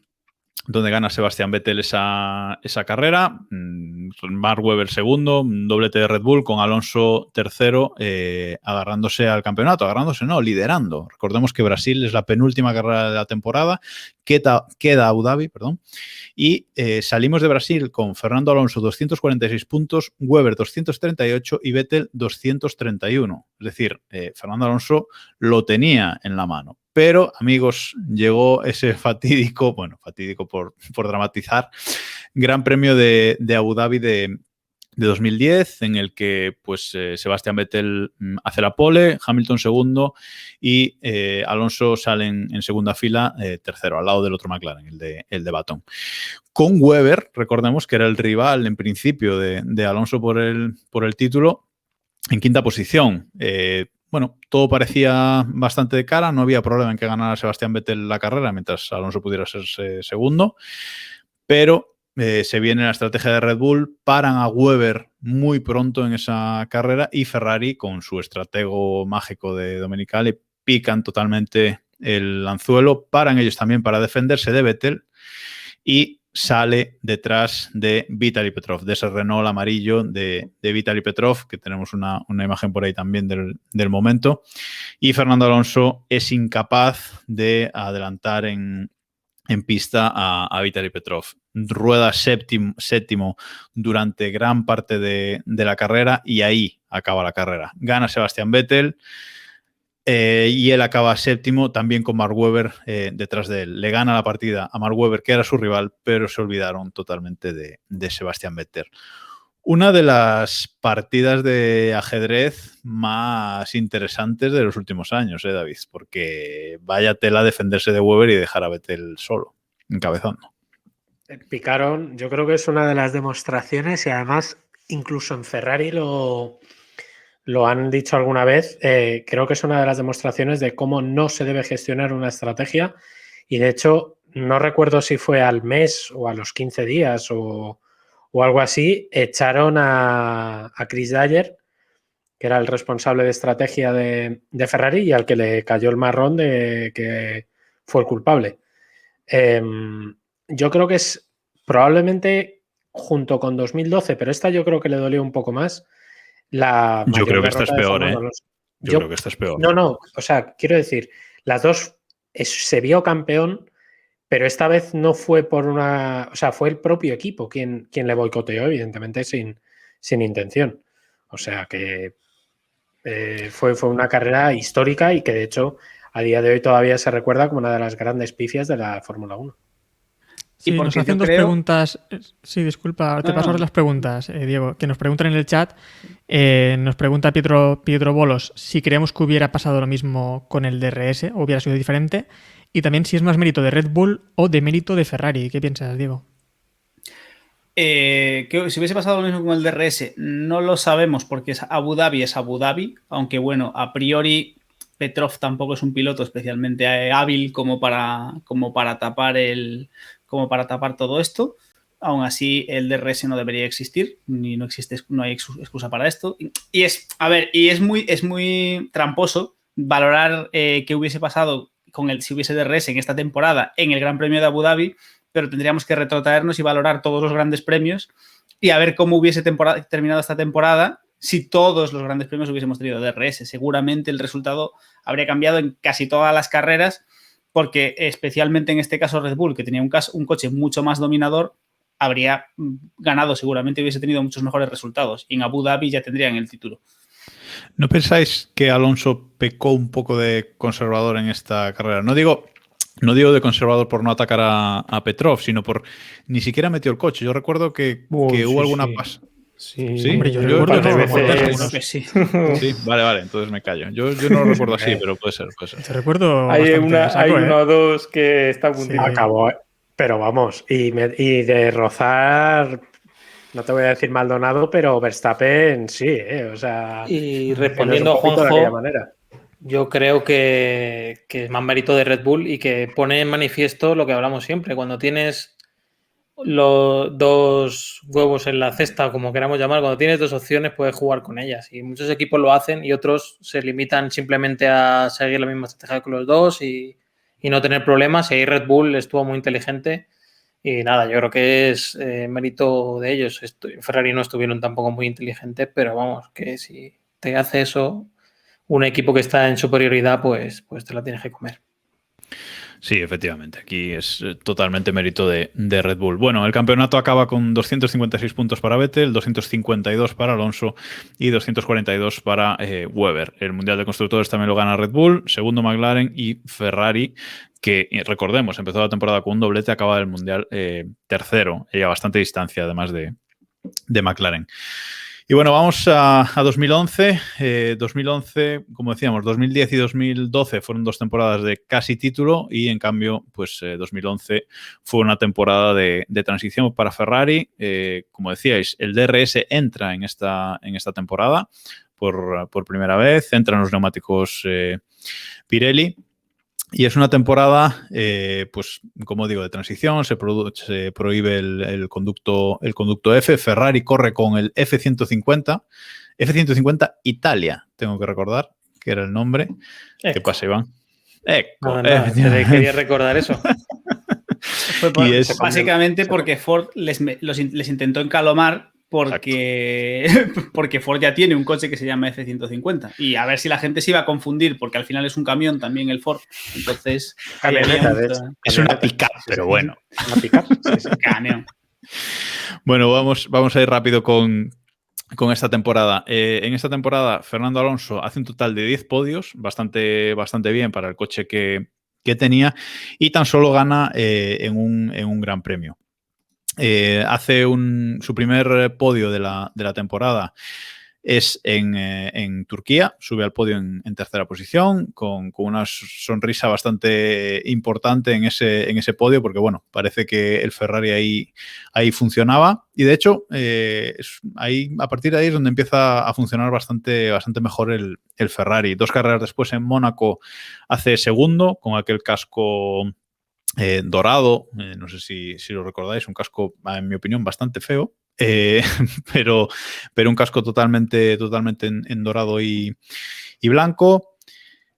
Sebastián Vettel esa carrera, Mark Webber segundo, doblete de Red Bull, con Alonso tercero, liderando. Recordemos que Brasil es la penúltima carrera de la temporada, queda Abu Dhabi, y salimos de Brasil con Fernando Alonso 246 puntos, Webber 238 y Vettel 231. Es decir, Fernando Alonso lo tenía en la mano. Pero, amigos, llegó ese fatídico por dramatizar, Gran Premio de Abu Dhabi de 2010, en el que pues Sebastián Vettel hace la pole, Hamilton segundo y Alonso sale en segunda fila, tercero, al lado del otro McLaren, el de Baton. Con Webber, recordemos que era el rival en principio de Alonso por el título, en quinta posición. Bueno, todo parecía bastante de cara, no había problema en que ganara Sebastián Vettel la carrera mientras Alonso pudiera ser segundo, pero se viene la estrategia de Red Bull, paran a Webber muy pronto en esa carrera y Ferrari, con su estratego mágico de Domenicali, pican totalmente el anzuelo, paran ellos también para defenderse de Vettel y sale detrás de Vitaly Petrov, de ese Renault amarillo de Vitaly Petrov, que tenemos una imagen por ahí también del momento, y Fernando Alonso es incapaz de adelantar en pista a Vitaly Petrov. Rueda séptimo durante gran parte de la carrera y ahí acaba la carrera. Gana Sebastián Vettel, y él acaba séptimo también con Mark Webber detrás de él. Le gana la partida a Mark Webber, que era su rival, pero se olvidaron totalmente de Sebastián Vettel. Una de las partidas de ajedrez más interesantes de los últimos años, David, porque vaya tela defenderse de Webber y dejar a Vettel solo, encabezando. Picaron, yo creo que es una de las demostraciones, y además incluso en Ferrari lo han dicho alguna vez, creo que es una de las demostraciones de cómo no se debe gestionar una estrategia, y de hecho no recuerdo si fue al mes o a los 15 días o algo así, echaron a Chris Dyer, que era el responsable de estrategia de Ferrari y al que le cayó el marrón de que fue el culpable. Yo creo que es probablemente junto con 2012, pero esta yo creo que le dolió un poco más. Yo creo que esta es peor, ¿eh? Yo creo que esta es peor. No, o sea, quiero decir, las dos se vio campeón, pero esta vez no fue por una... O sea, fue el propio equipo quien le boicoteó, evidentemente sin intención. O sea que fue una carrera histórica y que de hecho a día de hoy todavía se recuerda como una de las grandes pifias de la Fórmula 1. Sí, Y nos porque hacen yo dos creo- preguntas. Sí, disculpa, te No, paso no. ahora las preguntas, Diego, que nos preguntan en el chat. Nos pregunta Pietro Bolos si creemos que hubiera pasado lo mismo con el DRS o hubiera sido diferente. Y también si es más mérito de Red Bull o de mérito de Ferrari. ¿Qué piensas, Diego? Que si hubiese pasado lo mismo con el DRS, no lo sabemos porque Abu Dhabi, aunque bueno, a priori Petrov tampoco es un piloto especialmente hábil como para tapar todo esto. Aún así, el DRS no debería existir, no hay excusa para esto. Y es muy tramposo valorar qué hubiese pasado si hubiese DRS en esta temporada en el Gran Premio de Abu Dhabi, pero tendríamos que retrotraernos y valorar todos los grandes premios y a ver cómo hubiese terminado esta temporada si todos los grandes premios hubiésemos tenido DRS. Seguramente el resultado habría cambiado en casi todas las carreras, porque especialmente en este caso Red Bull, que tenía un coche mucho más dominador, habría ganado seguramente, hubiese tenido muchos mejores resultados. Y en Abu Dhabi ya tendrían el título. ¿No pensáis que Alonso pecó un poco de conservador en esta carrera? No digo de conservador por no atacar a Petrov, sino por ni siquiera metió el coche. Yo recuerdo que hubo alguna paz. Sí, ¿Sí? Hombre, yo no recuerdo lo veces- recuerdo. Creo que sí. Sí, vale, entonces me callo. Yo no lo recuerdo así, pero puede ser. Te recuerdo Hay bastante a hay saco, uno o dos que está a puntito. Sí. Acabó, pero vamos, y de rozar, no te voy a decir Maldonado, pero Verstappen sí, o sea, Y que no es respondiendo un a poquito de aquella Juanjo, manera. yo creo que es más mérito de Red Bull y que pone en manifiesto lo que hablamos siempre. Cuando tienes los dos huevos en la cesta, como queramos llamar, cuando tienes dos opciones puedes jugar con ellas. Y muchos equipos lo hacen y otros se limitan simplemente a seguir la misma estrategia que los dos y no tener problemas. Y ahí Red Bull estuvo muy inteligente. Y nada, yo creo que es mérito de ellos. Ferrari no estuvieron tampoco muy inteligentes, pero vamos, que si te hace eso un equipo que está en superioridad, pues te la tienes que comer. Sí, efectivamente. Aquí es totalmente mérito de Red Bull. Bueno, el campeonato acaba con 256 puntos para Vettel, 252 para Alonso y 242 para Webber. El Mundial de Constructores también lo gana Red Bull, segundo McLaren y Ferrari, que recordemos, empezó la temporada con un doblete, acaba el Mundial tercero, y a bastante distancia además de McLaren. Y bueno, vamos a 2011. 2011, como decíamos, 2010 y 2012 fueron dos temporadas de casi título y en cambio, pues 2011 fue una temporada de transición para Ferrari. Como decíais, el DRS entra en esta temporada por primera vez, entran los neumáticos Pirelli. Y es una temporada, pues como digo, de transición, se prohíbe el conducto F. Ferrari corre con el F150 Italia, tengo que recordar, que era el nombre. ¿Qué pasa, Iván? Eco. Nada, quería recordar eso. Básicamente porque Ford les intentó encalomar porque Ford ya tiene un coche que se llama F-150 y a ver si la gente se iba a confundir porque al final es un camión también el Ford, entonces es una pick-up, pero bueno, una pick-up, sí. Camión. Bueno, vamos a ir rápido con esta temporada. En esta temporada Fernando Alonso hace un total de 10 podios, bastante bien para el coche que tenía, y tan solo gana en un gran premio. Hace su primer podio de la temporada es en Turquía, sube al podio en tercera posición con una sonrisa bastante importante en ese podio porque, bueno, parece que el Ferrari ahí funcionaba y, de hecho, a partir de ahí es donde empieza a funcionar bastante mejor el Ferrari. 2 carreras después en Mónaco hace segundo con aquel casco dorado, no sé si lo recordáis, un casco, en mi opinión, bastante feo, pero un casco totalmente en dorado y blanco.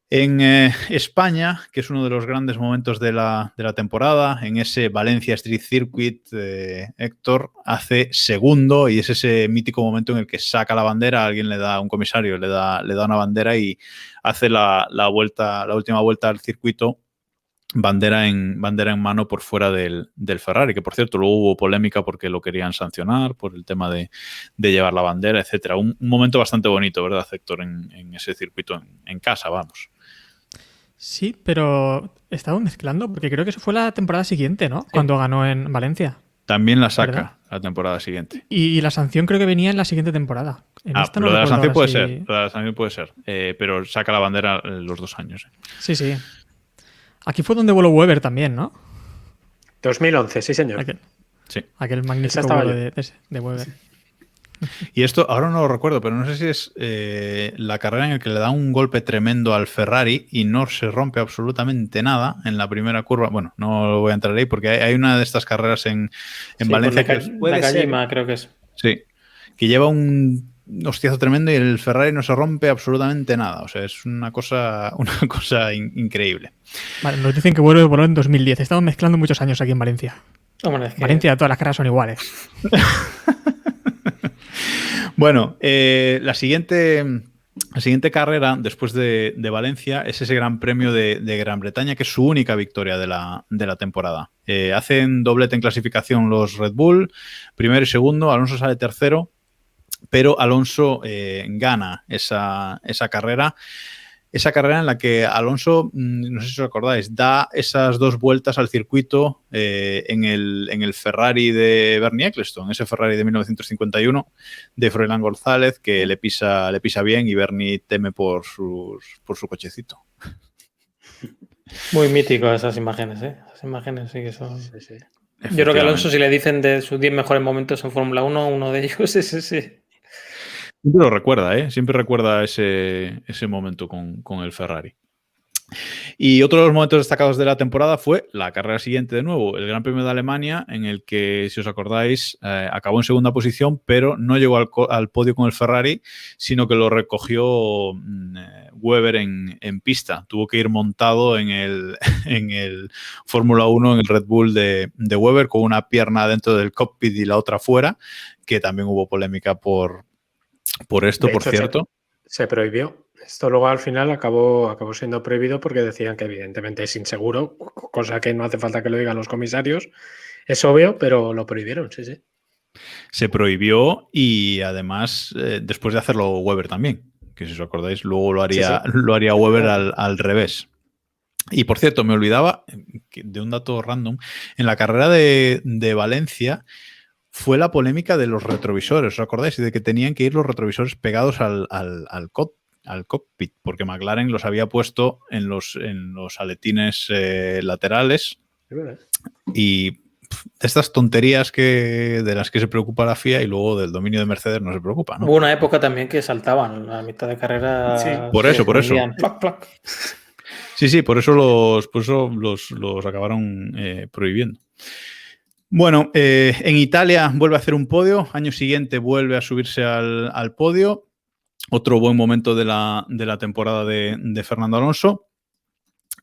En España, que es uno de los grandes momentos de la temporada, en ese Valencia Street Circuit, Héctor hace segundo y es ese mítico momento en el que saca la bandera, un comisario le da una bandera y hace la última vuelta al circuito, bandera en mano por fuera del Ferrari, que por cierto luego hubo polémica porque lo querían sancionar por el tema de llevar la bandera, etcétera. Un momento bastante bonito, ¿verdad, Héctor? En ese circuito en casa, vamos. Sí, pero estaba mezclando, porque creo que eso fue la temporada siguiente, ¿no? Cuando ganó en Valencia. También la saca ¿Verdad? la temporada siguiente. Y la sanción creo que venía en la siguiente temporada. En esta no lo de la recuerdo sanción ahora puede si- ser. Lo de la sanción puede ser. Pero saca la bandera los 2 años. Sí, sí. Aquí fue donde voló Weber también, ¿no? 2011, sí, señor. Sí. Aquel Esa magnífico estaba vuelo yo. de Weber. Y esto, ahora no lo recuerdo, pero no sé si es la carrera en la que le da un golpe tremendo al Ferrari y no se rompe absolutamente nada en la primera curva. Bueno, no lo voy a entrar ahí porque hay una de estas carreras en Valencia que puede ser. Nakajima, creo que es. sí, que lleva un hostiazo tremendo y el Ferrari no se rompe absolutamente nada. O sea, es una cosa increíble. Vale, nos dicen que Weber voló en 2010. Estamos mezclando muchos años aquí en Valencia. Hombre, es que Valencia, todas las carreras son iguales. Bueno, la siguiente carrera después de Valencia es ese Gran Premio de Gran Bretaña, que es su única victoria de la temporada. Hacen doblete en clasificación los Red Bull, primero y segundo, Alonso sale tercero, pero Alonso gana esa carrera. Esa carrera en la que Alonso, no sé si os acordáis, da esas 2 vueltas al circuito en el Ferrari de Bernie Ecclestone, ese Ferrari de 1951 de Froilán González, que le pisa bien y Bernie teme por su cochecito. muy mítico esas imágenes, ¿eh? Esas imágenes sí que son... Sí, sí. Yo creo que Alonso, si le dicen de sus 10 mejores momentos en Fórmula 1, uno de ellos es ese. Siempre lo recuerda, ¿eh? Siempre recuerda ese momento con el Ferrari. Y otro de los momentos destacados de la temporada fue la carrera siguiente de nuevo, el Gran Premio de Alemania, en el que, si os acordáis, acabó en segunda posición, pero no llegó al podio con el Ferrari, sino que lo recogió Weber en pista. Tuvo que ir montado en el Fórmula 1, en el Red Bull de Weber, con una pierna dentro del cockpit y la otra fuera, que también hubo polémica por esto, De por hecho, cierto. Se prohibió. Esto luego al final acabó siendo prohibido porque decían que evidentemente es inseguro, cosa que no hace falta que lo digan los comisarios. Es obvio, pero lo prohibieron, sí, sí. Se prohibió y además después de hacerlo Weber también, que si os acordáis luego lo haría Weber al revés. Y por cierto, me olvidaba de un dato random, en la carrera de Valencia fue la polémica de los retrovisores, ¿os acordáis? De que tenían que ir los retrovisores pegados al cockpit, porque McLaren los había puesto en los aletines laterales. Es verdad. Y de estas tonterías de las que se preocupa la FIA y luego del dominio de Mercedes no se preocupa, ¿no? Hubo una época también que saltaban a mitad de carrera. Sí. Por eso. Plac, plac. Sí, por eso los acabaron prohibiendo. Bueno, en Italia vuelve a hacer un podio, año siguiente vuelve a subirse al podio, otro buen momento de la temporada de Fernando Alonso.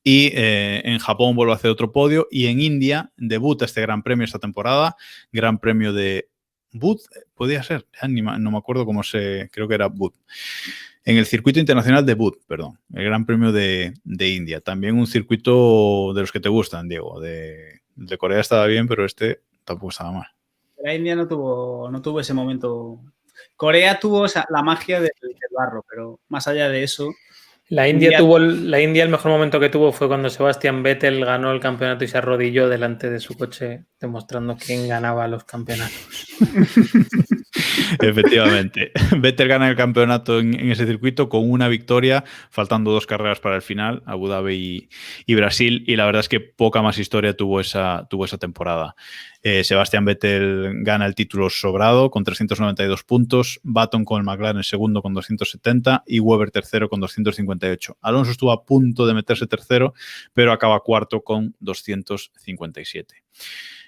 Y en Japón vuelve a hacer otro podio. Y en India debuta este Gran Premio esta temporada. Gran Premio de Bud, podía ser. No me acuerdo cómo creo que era Bud. En el circuito internacional de Bud, perdón. El Gran Premio de India. También un circuito de los que te gustan, Diego. De Corea estaba bien, pero este tampoco estaba mal. La India no tuvo ese momento. Corea tuvo la magia del barro, pero más allá de eso... La India el mejor momento que tuvo fue cuando Sebastian Vettel ganó el campeonato y se arrodilló delante de su coche demostrando quién ganaba los campeonatos. Efectivamente. Vettel gana el campeonato en ese circuito con una victoria, faltando 2 carreras para el final, Abu Dhabi y Brasil, y la verdad es que poca más historia tuvo esa temporada. Sebastian Vettel gana el título sobrado con 392 puntos, Button con el McLaren segundo con 270 y Weber tercero con 258. Alonso estuvo a punto de meterse tercero, pero acaba cuarto con 257.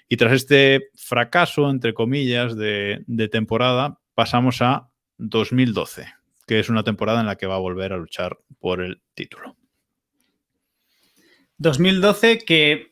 Y tras este fracaso, entre comillas, de temporada, pasamos a 2012, que es una temporada en la que va a volver a luchar por el título. 2012 que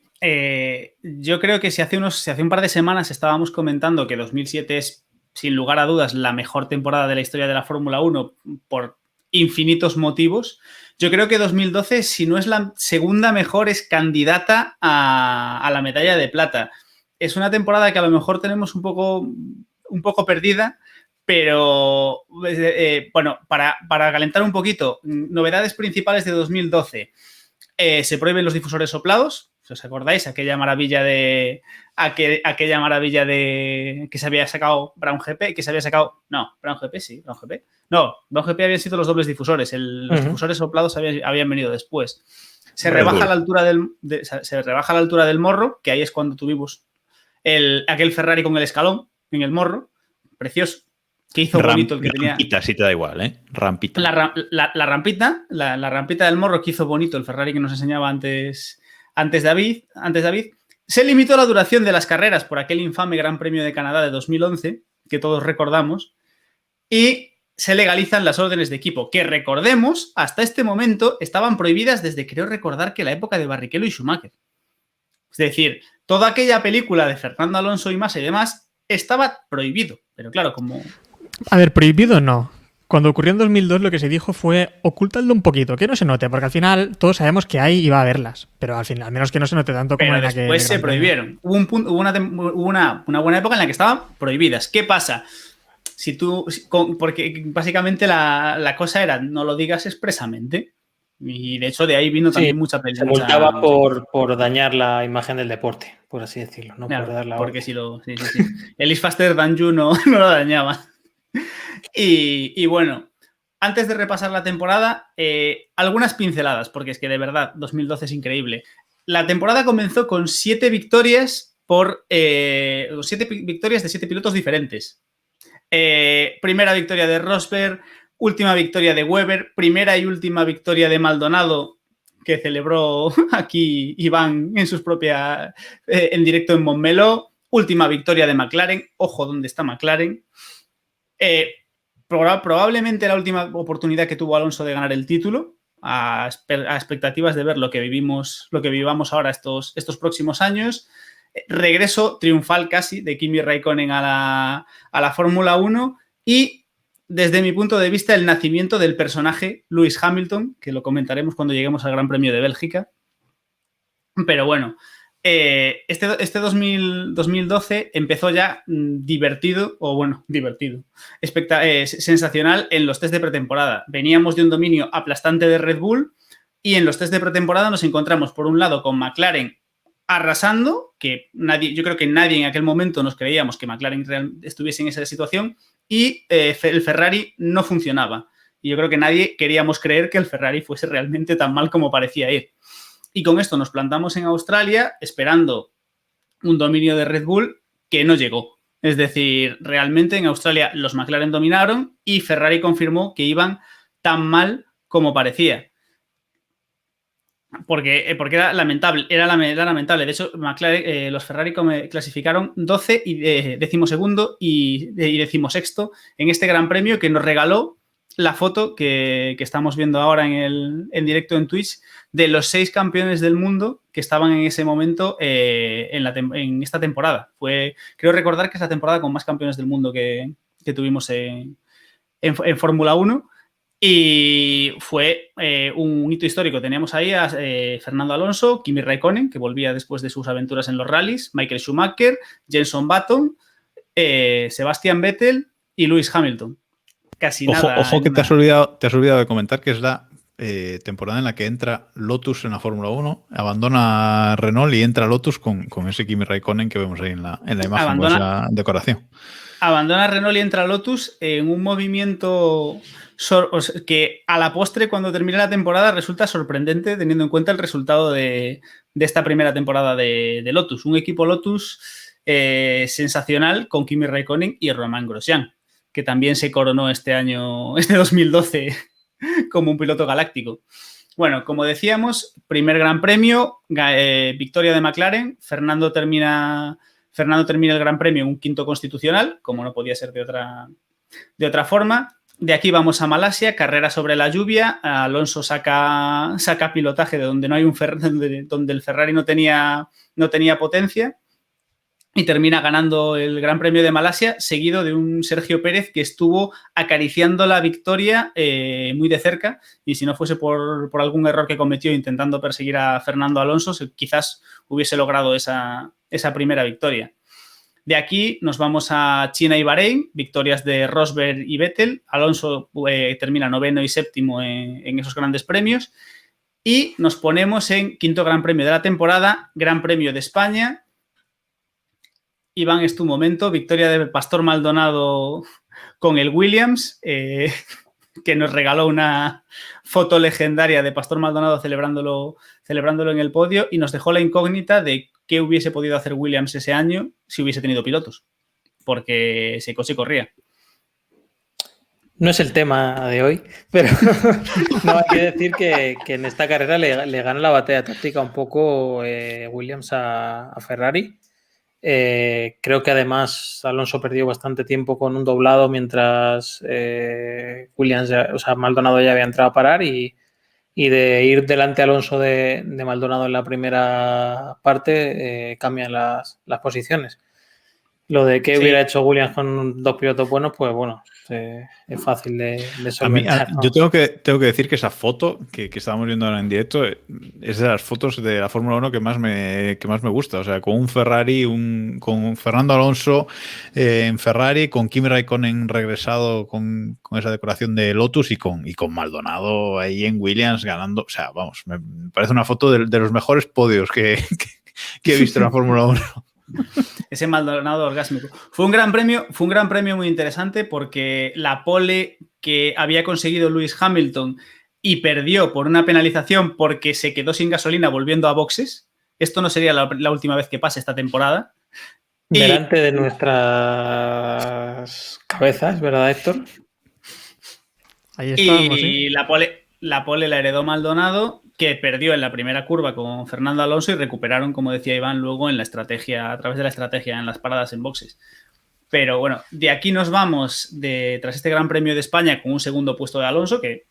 yo creo que si hace un par de semanas estábamos comentando que 2007 es, sin lugar a dudas, la mejor temporada de la historia de la Fórmula 1 por infinitos motivos, yo creo que 2012, si no es la segunda mejor, es candidata a la medalla de plata. Es una temporada que a lo mejor tenemos un poco perdida, pero bueno, para calentar un poquito, novedades principales de 2012. se prohíben los difusores soplados. Si os acordáis, aquella maravilla de que se había sacado Brown GP, Brown GP sí, Brown GP. No, Brown GP habían sido los dobles difusores, los difusores soplados habían venido después. Se rebaja la altura del morro, que ahí es cuando tuvimos aquel Ferrari con el escalón en el morro, precioso, que hizo bonito el que tenía. Rampita, si te da igual, ¿eh? Rampita. La rampita del morro que hizo bonito el Ferrari que nos enseñaba antes David. Se limitó la duración de las carreras por aquel infame Gran Premio de Canadá de 2011, que todos recordamos, y se legalizan las órdenes de equipo, que recordemos, hasta este momento estaban prohibidas desde, creo recordar, que la época de Barrichello y Schumacher. Es decir, toda aquella película de Fernando Alonso y Massa y demás estaba prohibido, pero claro, como... A ver, prohibido no. Cuando ocurrió en 2002 lo que se dijo fue ocultadlo un poquito, que no se note, porque al final todos sabemos que hay y va a haberlas, pero al final, al menos que no se note tanto como pero en aquel... después se prohibieron. Hubo una buena época en la que estaban prohibidas. ¿Qué pasa? Porque básicamente la cosa era no lo digas expresamente. Y de hecho de ahí vino también mucha pelea. Se multaba por dañar la imagen del deporte, por así decirlo, ¿no? Claro, por dar la porque orden. sí. El Is Faster Than You no lo dañaba. Y bueno, antes de repasar la temporada, algunas pinceladas, porque es que de verdad 2012 es increíble. La temporada comenzó con 7 victorias de 7 pilotos diferentes. Primera victoria de Rosberg, última victoria de Webber, primera y última victoria de Maldonado, que celebró aquí Iván en directo en Montmeló, última victoria de McLaren, ojo dónde está McLaren. Probablemente la última oportunidad que tuvo Alonso de ganar el título, a expectativas de ver lo que vivamos ahora estos próximos años. Regreso triunfal casi de Kimi Raikkonen a la Fórmula 1 y, desde mi punto de vista, el nacimiento del personaje Lewis Hamilton, que lo comentaremos cuando lleguemos al Gran Premio de Bélgica. Pero bueno, este 2012 empezó ya divertido, sensacional en los test de pretemporada. Veníamos de un dominio aplastante de Red Bull y en los test de pretemporada nos encontramos, por un lado, con McLaren arrasando, yo creo que nadie en aquel momento nos creíamos que McLaren estuviese en esa situación, y el Ferrari no funcionaba. Y yo creo que nadie queríamos creer que el Ferrari fuese realmente tan mal como parecía ir. Y con esto nos plantamos en Australia esperando un dominio de Red Bull que no llegó. Es decir, realmente en Australia los McLaren dominaron y Ferrari confirmó que iban tan mal como parecía. Porque era lamentable. De hecho, los Ferrari clasificaron 12 y 12º y 16º en este Gran Premio, que nos regaló la foto que estamos viendo ahora en directo en Twitch de los 6 campeones del mundo que estaban en ese momento en esta temporada. Creo recordar que es la temporada con más campeones del mundo que tuvimos en Fórmula 1. Y fue un hito histórico. Teníamos ahí a Fernando Alonso, Kimi Raikkonen, que volvía después de sus aventuras en los rallies, Michael Schumacher, Jenson Button, Sebastian Vettel y Lewis Hamilton. Casi nada. Ojo que te has olvidado de comentar que es la temporada en la que entra Lotus en la Fórmula 1, abandona Renault y entra Lotus con ese Kimi Raikkonen que vemos ahí en la imagen, con esa decoración. Abandona Renault y entra Lotus en un movimiento que a la postre, cuando termina la temporada, resulta sorprendente teniendo en cuenta el resultado de esta primera temporada de Lotus. Un equipo Lotus sensacional con Kimi Raikkonen y Romain Grosjean, que también se coronó este 2012 como un piloto galáctico. Bueno, como decíamos, primer Gran Premio, victoria de McLaren. Fernando termina el Gran Premio en un quinto constitucional, como no podía ser de otra forma. De aquí vamos a Malasia, carrera sobre la lluvia. Alonso saca pilotaje de donde no hay donde el Ferrari no tenía potencia, y termina ganando el Gran Premio de Malasia, seguido de un Sergio Pérez que estuvo acariciando la victoria muy de cerca, y si no fuese por algún error que cometió intentando perseguir a Fernando Alonso, quizás hubiese logrado esa primera victoria. De aquí nos vamos a China y Bahrein, victorias de Rosberg y Vettel. Alonso termina 9º y 7º en esos grandes premios. Y nos ponemos en quinto Gran Premio de la temporada, Gran Premio de España. Iván, es tu momento. Victoria de Pastor Maldonado con el Williams, que nos regaló una foto legendaria de Pastor Maldonado celebrándolo en el podio y nos dejó la incógnita de qué hubiese podido hacer Williams ese año si hubiese tenido pilotos, porque se corría. No es el tema de hoy, pero no, hay que decir que en esta carrera le gana la batalla táctica un poco Williams a Ferrari. Creo que además Alonso perdió bastante tiempo con un doblado mientras Maldonado ya había entrado a parar y de ir delante Alonso de Maldonado en la primera parte cambian las posiciones. Lo de qué hubiera hecho Williams con dos pilotos buenos, pues bueno, es fácil de solventar, ¿no? Yo tengo que decir que esa foto que estábamos viendo ahora en directo es de las fotos de la Fórmula 1 que más me gusta. O sea, con un Ferrari, con Fernando Alonso en Ferrari, con Kimi Raikkonen regresado con esa decoración de Lotus y con Maldonado ahí en Williams ganando. O sea, vamos, me parece una foto de los mejores podios que he visto en la Fórmula 1. Ese Maldonado orgásmico. Fue un gran premio muy interesante porque la pole que había conseguido Lewis Hamilton y perdió por una penalización porque se quedó sin gasolina volviendo a boxes. Esto no sería la última vez que pase esta temporada. Delante de nuestras cabezas, ¿verdad, Héctor? Ahí estábamos, y la pole la heredó Maldonado, que perdió en la primera curva con Fernando Alonso y recuperaron, como decía Iván, luego en la estrategia, a través de la estrategia en las paradas en boxes. Pero bueno, de aquí nos vamos tras este Gran Premio de España con un segundo puesto de Alonso, que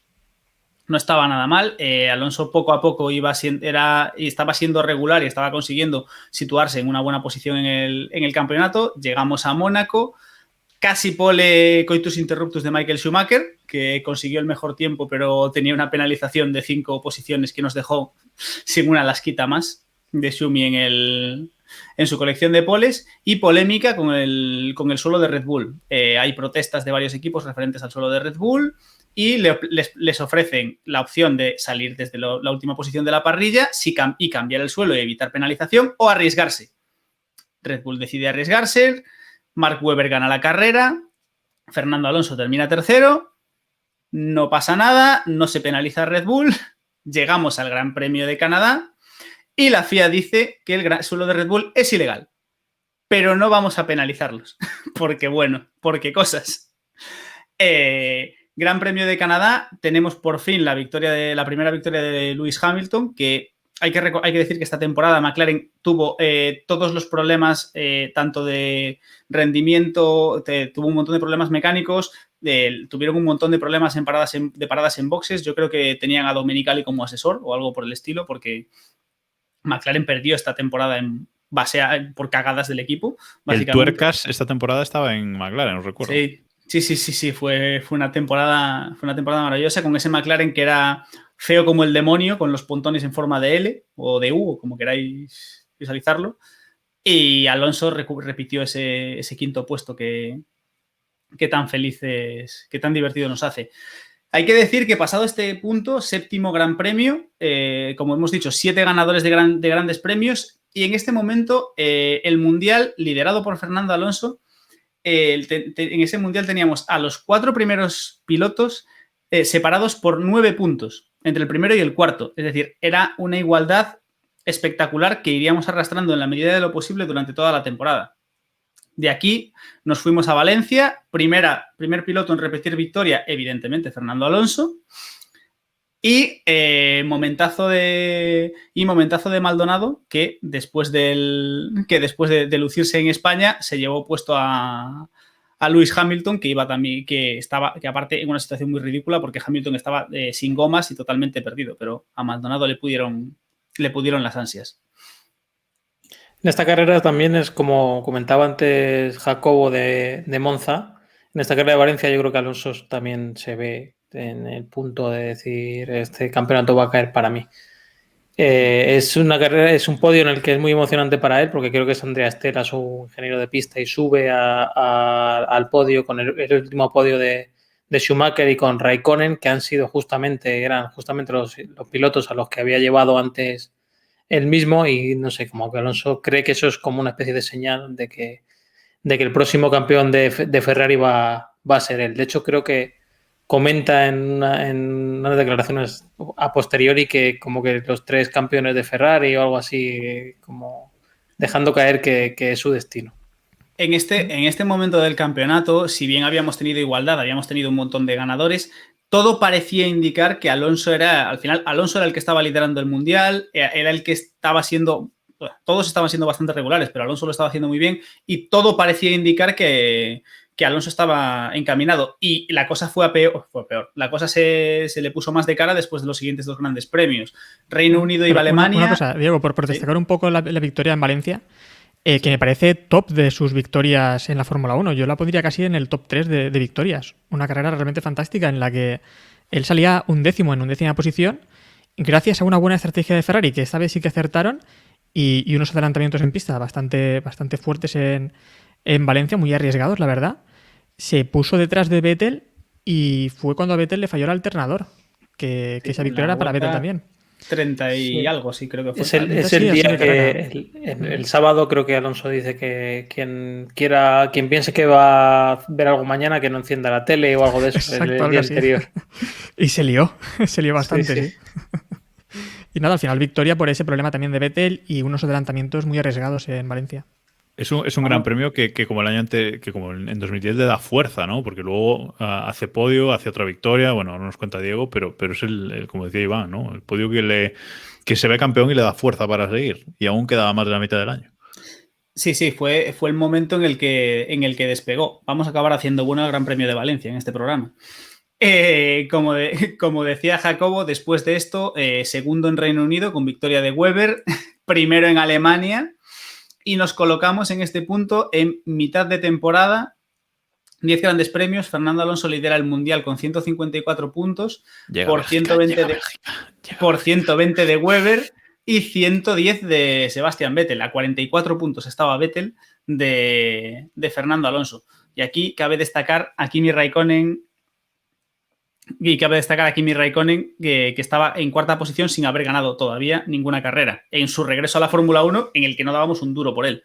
no estaba nada mal. Alonso poco a poco estaba siendo regular y estaba consiguiendo situarse en una buena posición en el campeonato. Llegamos a Mónaco. Casi pole coitus interruptus de Michael Schumacher, que consiguió el mejor tiempo, pero tenía una penalización de 5 posiciones que nos dejó sin una lasquita más de Schumi en su colección de poles. Y polémica con el suelo de Red Bull. Hay protestas de varios equipos referentes al suelo de Red Bull y les ofrecen la opción de salir desde la última posición de la parrilla y cambiar el suelo y evitar penalización o arriesgarse. Red Bull decide arriesgarse. Mark Webber gana la carrera, Fernando Alonso termina tercero, no pasa nada, no se penaliza a Red Bull, llegamos al Gran Premio de Canadá y la FIA dice que el suelo de Red Bull es ilegal, pero no vamos a penalizarlos, porque cosas. Gran Premio de Canadá, tenemos por fin la primera victoria de Lewis Hamilton, que hay que decir que esta temporada McLaren tuvo todos los problemas, tanto de rendimiento, tuvo un montón de problemas mecánicos, tuvieron un montón de problemas de paradas en boxes. Yo creo que tenían a Domenicali como asesor o algo por el estilo, porque McLaren perdió esta temporada por cagadas del equipo. El Tuercas esta temporada estaba en McLaren, os recuerdo. Sí, fue una temporada maravillosa con ese McLaren que era feo como el demonio, con los pontones en forma de L o de U, o como queráis visualizarlo. Y Alonso repitió ese quinto puesto que tan felices, que tan divertido nos hace. Hay que decir que pasado este punto, séptimo Gran Premio, como hemos dicho, 7 ganadores de grandes premios, y en este momento el Mundial, liderado por Fernando Alonso, en ese Mundial teníamos a los 4 primeros pilotos separados por 9 puntos entre el primero y el cuarto. Es decir, era una igualdad espectacular que iríamos arrastrando en la medida de lo posible durante toda la temporada. De aquí nos fuimos a Valencia, primer piloto en repetir victoria, evidentemente Fernando Alonso, y momentazo de Maldonado, que después de lucirse en España se llevó puesto a Lewis Hamilton, que aparte en una situación muy ridícula porque Hamilton estaba sin gomas y totalmente perdido, pero a Maldonado le pudieron las ansias. En esta carrera también es como comentaba antes Jacobo de Monza. En esta carrera de Valencia yo creo que Alonso también se ve en el punto de decir este campeonato va a caer para mí. Es una carrera, es un podio en el que es muy emocionante para él porque creo que es Andrea Stella, su ingeniero de pista, y sube al podio con el último podio de Schumacher y con Raikkonen, que eran justamente los pilotos a los que había llevado antes él mismo, y no sé, como que Alonso cree que eso es como una especie de señal de que el próximo campeón de Ferrari va a ser él. De hecho, creo que comenta en unas declaraciones a posteriori que como que los 3 campeones de Ferrari o algo así, como dejando caer que es su destino. En este momento del campeonato, si bien habíamos tenido igualdad, habíamos tenido un montón de ganadores, todo parecía indicar que Alonso era el que estaba liderando el Mundial, era el que estaba siendo... Todos estaban siendo bastante regulares, pero Alonso lo estaba haciendo muy bien y todo parecía indicar que Alonso estaba encaminado. Y la cosa fue peor. La cosa se le puso más de cara después de los siguientes 2 grandes premios. Reino Unido y Alemania... Una cosa, Diego, por destacar un poco la victoria en Valencia, que me parece top de sus victorias en la Fórmula 1. Yo la pondría casi en el top 3 de victorias. Una carrera realmente fantástica en la que él salía en 11ª posición gracias a una buena estrategia de Ferrari, que esta vez sí que acertaron, y unos adelantamientos en pista bastante fuertes en Valencia, muy arriesgados, la verdad. Se puso detrás de Vettel y fue cuando a Vettel le falló el alternador, que esa victoria era para Vettel también. 30 y algo, sí, creo que fue. Es el día que el sábado creo que Alonso dice que quien piense que va a ver algo mañana, que no encienda la tele o algo de eso. Exacto, el día anterior. Y se lió bastante, sí. Y nada, al final victoria por ese problema también de Vettel y unos adelantamientos muy arriesgados en Valencia. Es un gran premio que como el año antes, que como en 2010 le da fuerza, ¿no? Porque luego hace podio, hace otra victoria, bueno, no nos cuenta Diego, pero es el como decía Iván, ¿no? El podio que se ve campeón y le da fuerza para seguir, y aún quedaba más de la mitad del año. Sí, fue el momento en el que despegó. Vamos a acabar haciendo bueno el Gran Premio de Valencia en este programa. Como decía Jacobo, después de esto, segundo en Reino Unido con victoria de Webber, primero en Alemania, y nos colocamos en este punto en mitad de temporada. 10 grandes premios. Fernando Alonso lidera el Mundial con 154 puntos por 120 de Webber y 110 de Sebastian Vettel. A 44 puntos estaba Vettel de Fernando Alonso. Y aquí cabe destacar a Kimi Raikkonen, que estaba en 4ª posición sin haber ganado todavía ninguna carrera en su regreso a la Fórmula 1, en el que no dábamos un duro por él.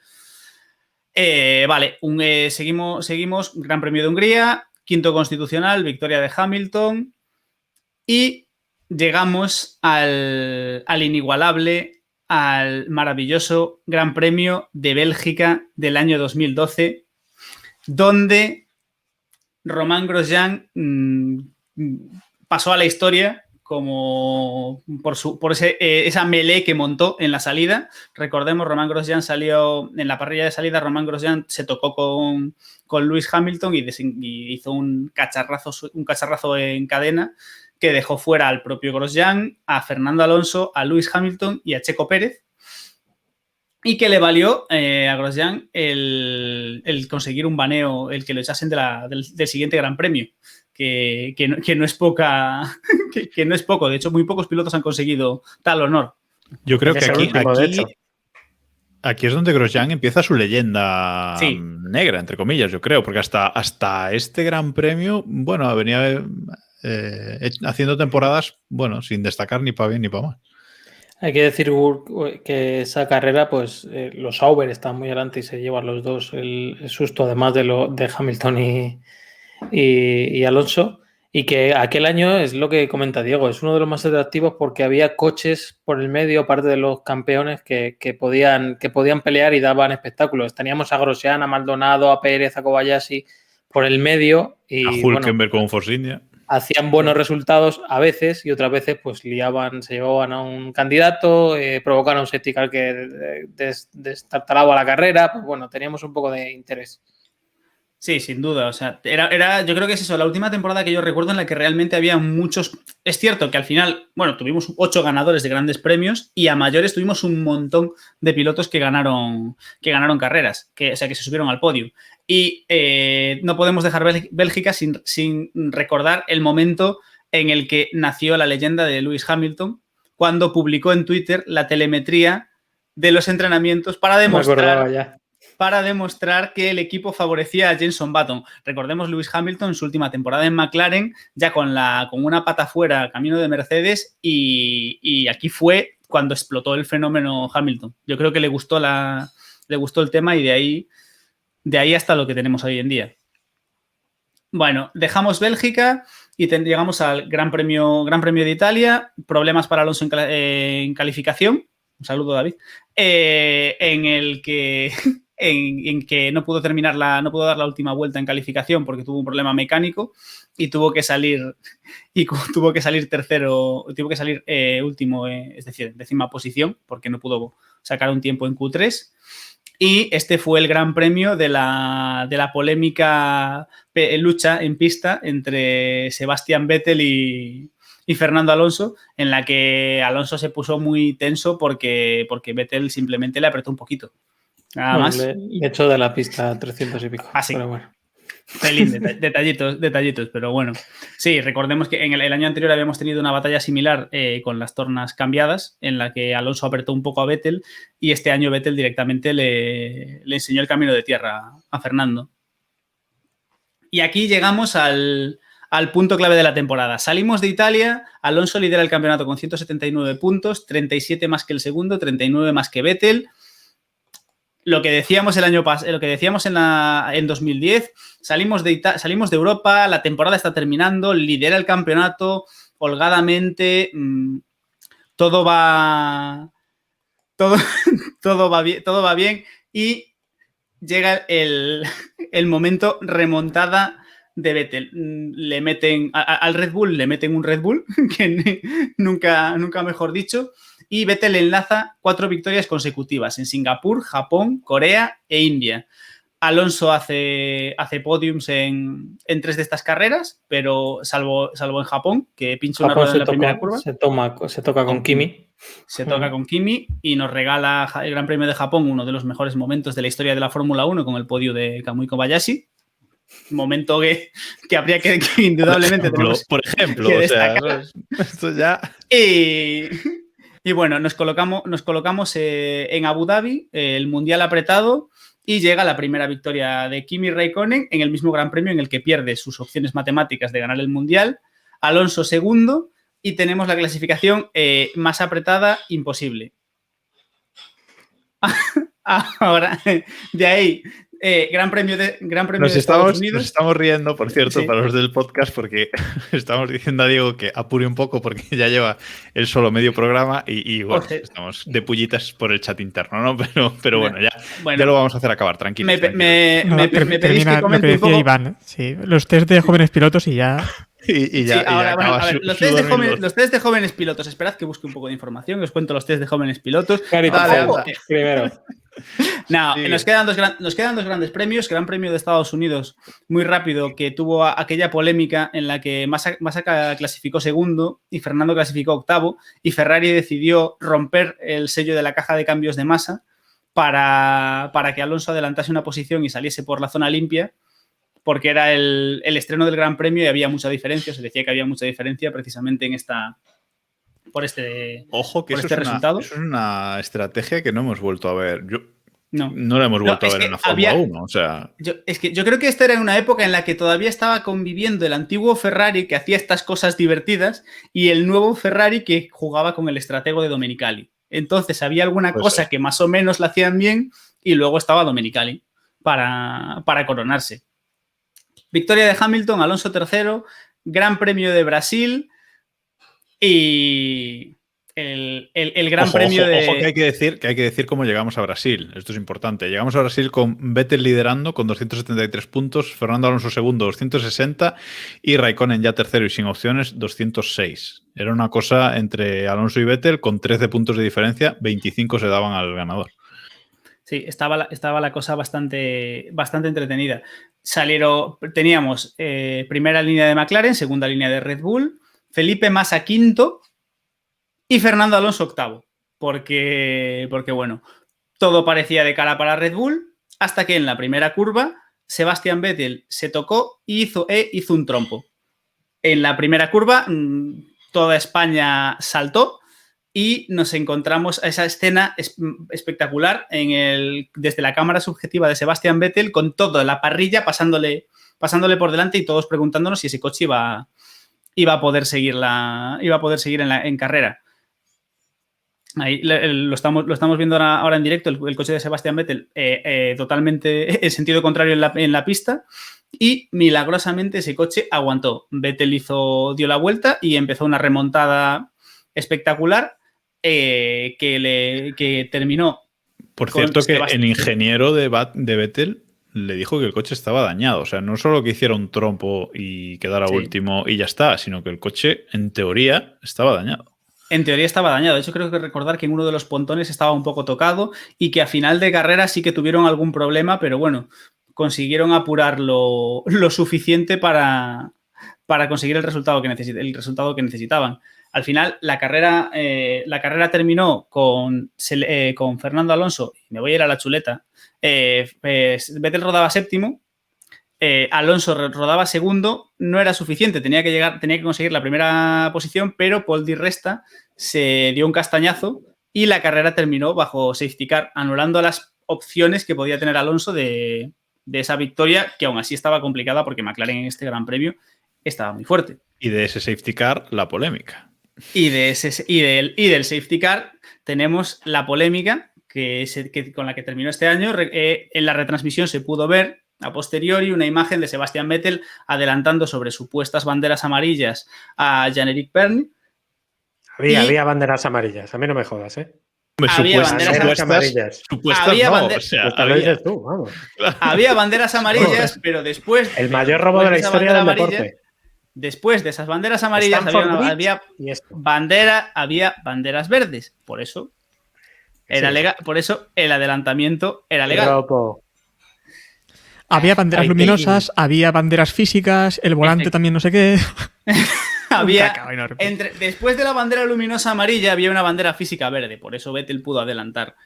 Seguimos. Gran Premio de Hungría, 5º Constitucional, victoria de Hamilton, y llegamos al inigualable, al maravilloso Gran Premio de Bélgica del año 2012, donde Romain Grosjean pasó a la historia como por esa melee que montó en la salida. Recordemos, Romain Grosjean salió en la parrilla de salida. Romain Grosjean se tocó con Lewis Hamilton y hizo un cacharrazo en cadena que dejó fuera al propio Grosjean, a Fernando Alonso, a Lewis Hamilton y a Checo Pérez, y que le valió a Grosjean el conseguir un baneo, el que lo echasen del siguiente Gran Premio. Que no es que no es poco. De hecho, muy pocos pilotos han conseguido tal honor. Yo creo que aquí es donde Grosjean empieza su leyenda negra, entre comillas, yo creo, porque hasta este Gran Premio, bueno, venía haciendo temporadas, bueno, sin destacar ni para bien ni para mal. Hay que decir que esa carrera, pues los Sauber están muy adelante y se llevan los dos el susto, además de Hamilton y Alonso, y que aquel año es lo que comenta Diego, es uno de los más atractivos porque había coches por el medio, aparte de los campeones, que podían pelear y daban espectáculos. Teníamos a Grosjean, a Maldonado, a Pérez, a Kobayashi por el medio, y a Hülkenberg con Force India. Hacían buenos resultados a veces y otras veces pues se llevaban a un candidato, provocaron un safety car que destartalaba la carrera. Pues bueno, teníamos un poco de interés. Sí, sin duda. O sea, yo creo que es eso, la última temporada que yo recuerdo en la que realmente había muchos. Es cierto que al final, bueno, tuvimos 8 ganadores de grandes premios y a mayores tuvimos un montón de pilotos que ganaron carreras, que se subieron al podio. Y no podemos dejar Bélgica sin recordar el momento en el que nació la leyenda de Lewis Hamilton, cuando publicó en Twitter la telemetría de los entrenamientos para demostrar para demostrar que el equipo favorecía a Jenson Button. Recordemos Lewis Hamilton en su última temporada en McLaren, ya con una pata fuera camino de Mercedes, y aquí fue cuando explotó el fenómeno Hamilton. Yo creo que le gustó el tema y de ahí hasta lo que tenemos hoy en día. Bueno, dejamos Bélgica y llegamos al Gran Premio de Italia. Problemas para Alonso en calificación. Un saludo, David. En que no pudo dar la última vuelta en calificación porque tuvo un problema mecánico y tuvo que salir último, es decir, en 10ª posición, porque no pudo sacar un tiempo en Q3. Y este fue el gran premio de la polémica lucha en pista entre Sebastian Vettel y Fernando Alonso, en la que Alonso se puso muy tenso porque Vettel simplemente le apretó un poquito. Nada más. Le echó de la pista 300 y pico. Así. Pero bueno. Pelín, detallitos, pero bueno. Sí, recordemos que en el año anterior habíamos tenido una batalla similar con las tornas cambiadas, en la que Alonso apretó un poco a Vettel y este año Vettel directamente le enseñó el camino de tierra a Fernando. Y aquí llegamos al punto clave de la temporada. Salimos de Italia, Alonso lidera el campeonato con 179 puntos, 37 más que el segundo, 39 más que Vettel. Lo que decíamos el año pasado, lo que decíamos en 2010, salimos de Europa, la temporada está terminando, lidera el campeonato holgadamente, todo va bien y llega el momento remontada de Vettel. Le meten al Red Bull, le meten un Red Bull, que nunca mejor dicho, y Vettel enlaza 4 victorias consecutivas en Singapur, Japón, Corea e India. Alonso hace podiums en 3 de estas carreras, pero salvo en Japón, que pincha una rueda en la primera curva. Se toca con Kimi. Se toca con Kimi y nos regala el Gran Premio de Japón, uno de los mejores momentos de la historia de la Fórmula 1, con el podio de Kamui Kobayashi. Momento que habría que indudablemente por ejemplo, que o destacar. sea, esto ya. Y bueno, nos colocamos en Abu Dhabi, el mundial apretado, y llega la primera victoria de Kimi Räikkönen en el mismo Gran Premio en el que pierde sus opciones matemáticas de ganar el mundial. Alonso segundo, y tenemos la clasificación más apretada imposible. Ahora, de ahí, Gran Premio de Estados Unidos. Nos estamos riendo, por cierto, Sí. para los del podcast, porque estamos diciendo a Diego que apure un poco porque ya lleva él solo medio programa y bueno, estamos de pullitas por el chat interno, ¿no? Pero bueno, ya lo vamos a hacer acabar, tranquilo. Me pedís que Termina lo que comente un decía poco. Iván. Sí, los test de jóvenes pilotos y ya. Y ya, Sí, ahora, ya bueno, acaba a ver, su los test dormido. de jóvenes pilotos. Esperad que busque un poco de información. Os cuento los test de jóvenes pilotos. Carito, primero. No, Sí. nos quedan dos grandes premios. Gran Premio de Estados Unidos, muy rápido, que tuvo aquella polémica en la que Massa clasificó segundo y Fernando clasificó octavo, y Ferrari decidió romper el sello de la caja de cambios de Massa para que Alonso adelantase una posición y saliese por la zona limpia, porque era el estreno del Gran Premio y había mucha diferencia. Se decía que había mucha diferencia precisamente por este Ojo, que por eso este es resultado. eso es una estrategia que no hemos vuelto a ver. No la hemos vuelto a es ver que en la Fórmula 1. O sea, yo creo que esta era una época en la que todavía estaba conviviendo el antiguo Ferrari, que hacía estas cosas divertidas, y el nuevo Ferrari, que jugaba con el estratego de Domenicali. Entonces había alguna cosa que más o menos la hacían bien, y luego estaba Domenicali para coronarse. Victoria de Hamilton, Alonso tercero, Gran Premio de Brasil y el Gran Premio de... Ojo, que hay que decir cómo llegamos a Brasil. Esto es importante. Llegamos a Brasil con Vettel liderando con 273 puntos, Fernando Alonso segundo 260 y Raikkonen ya tercero y sin opciones 206. Era una cosa entre Alonso y Vettel con 13 puntos de diferencia, 25 se daban al ganador. Sí, estaba la cosa bastante entretenida. Teníamos primera línea de McLaren, segunda línea de Red Bull, Felipe Massa quinto y Fernando Alonso octavo. Porque bueno, todo parecía de cara para Red Bull, hasta que en la primera curva Sebastian Vettel se tocó y hizo un trompo. En la primera curva toda España saltó y nos encontramos a esa escena espectacular desde la cámara subjetiva de Sebastian Vettel con toda la parrilla pasándole por delante y todos preguntándonos si ese coche iba a poder seguir en carrera. Ahí lo estamos viendo ahora en directo, el coche de Sebastian Vettel totalmente en sentido contrario en la pista, y milagrosamente ese coche aguantó. Vettel dio la vuelta y empezó una remontada espectacular que terminó. Por cierto, que el ingeniero de Vettel le dijo que el coche estaba dañado. O sea, no solo que hiciera un trompo y quedara último y ya está, sino que el coche, en teoría, estaba dañado. En teoría estaba dañado. De hecho, creo que recordar que en uno de los pontones estaba un poco tocado y que a final de carrera sí que tuvieron algún problema, pero bueno, consiguieron apurar lo suficiente para conseguir el resultado que necesitaban. Al final, la carrera terminó con Fernando Alonso. Me voy a ir a la chuleta. Vettel rodaba séptimo. Alonso rodaba segundo. No era suficiente. Tenía que conseguir la primera posición, pero Paul Di Resta se dio un castañazo y la carrera terminó bajo safety car, anulando las opciones que podía tener Alonso de esa victoria, que aún así estaba complicada porque McLaren en este Gran Premio estaba muy fuerte. Y de ese safety car, la polémica. Y del safety car tenemos la polémica con la que terminó este año. En la retransmisión se pudo ver a posteriori una imagen de Sebastian Vettel adelantando sobre supuestas banderas amarillas a Jean-Éric Vergne. Había banderas amarillas, a mí no me jodas, ¿eh? Había banderas amarillas. Había banderas amarillas, pero después... El mayor robo de la historia del deporte. Después de esas banderas amarillas había banderas verdes. Por eso era legal, por eso el adelantamiento era legal. Había banderas luminosas, había banderas físicas, el volante también no sé qué. Después de la bandera luminosa amarilla había una bandera física verde, por eso Vettel pudo adelantar.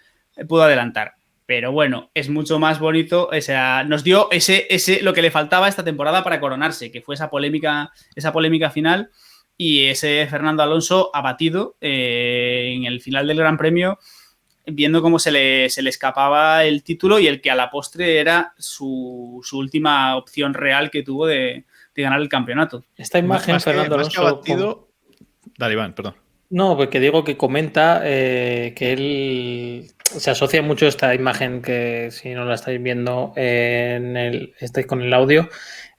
Pero bueno, es mucho más bonito, o sea, nos dio lo que le faltaba esta temporada para coronarse, que fue esa polémica final, y ese Fernando Alonso abatido en el final del Gran Premio, viendo cómo se le escapaba el título y el que a la postre era su última opción real que tuvo de ganar el campeonato. Esta imagen, Fernando Alonso... Dale, Iván, perdón. No, porque digo que comenta que él se asocia mucho a esta imagen que, si no la estáis viendo, estáis con el audio,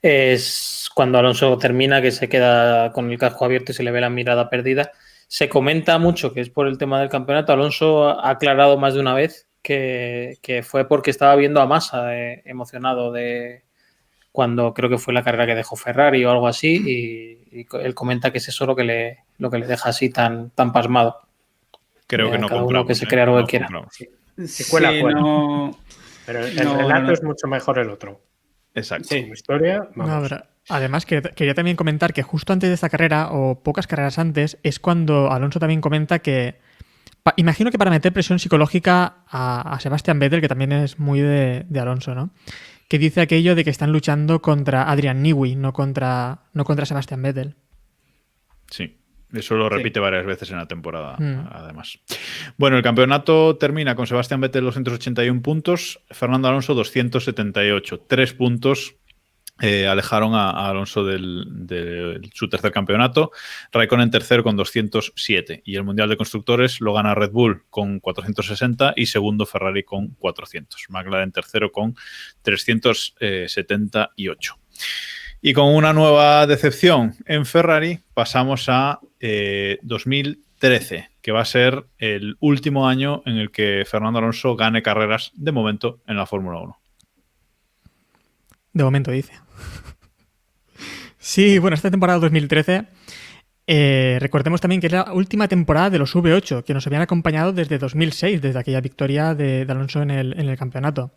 es cuando Alonso termina, que se queda con el casco abierto y se le ve la mirada perdida. Se comenta mucho que es por el tema del campeonato. Alonso ha aclarado más de una vez que fue porque estaba viendo a Massa emocionado cuando creo que fue la carrera que dejó Ferrari o algo así, y él comenta que es eso lo que le deja así tan pasmado. Creo que no cada compramos. Uno que se crea lo que quiera. Cuela. Pero el relato es mucho mejor el otro. Exacto. Como historia, vamos. Además, quería también comentar que justo antes de esta carrera, o pocas carreras antes, es cuando Alonso también comenta que, imagino que para meter presión psicológica a Sebastian Vettel, que también es muy de Alonso, ¿no? Que dice aquello de que están luchando contra Adrian Newey, no contra Sebastian Vettel. Sí, eso lo repite varias veces en la temporada, además. Bueno, el campeonato termina con Sebastian Vettel 281 puntos, Fernando Alonso 278. 3 puntos alejaron a Alonso de su tercer campeonato. Raikkonen tercero con 207 y el Mundial de Constructores lo gana Red Bull con 460 y segundo Ferrari con 400. McLaren tercero con 378. Y con una nueva decepción en Ferrari pasamos a 2013, que va a ser el último año en el que Fernando Alonso gane carreras de momento en la Fórmula 1. De momento, dice. Sí, bueno, esta temporada 2013, recordemos también que es la última temporada de los V8, que nos habían acompañado desde 2006, desde aquella victoria de Alonso en el campeonato.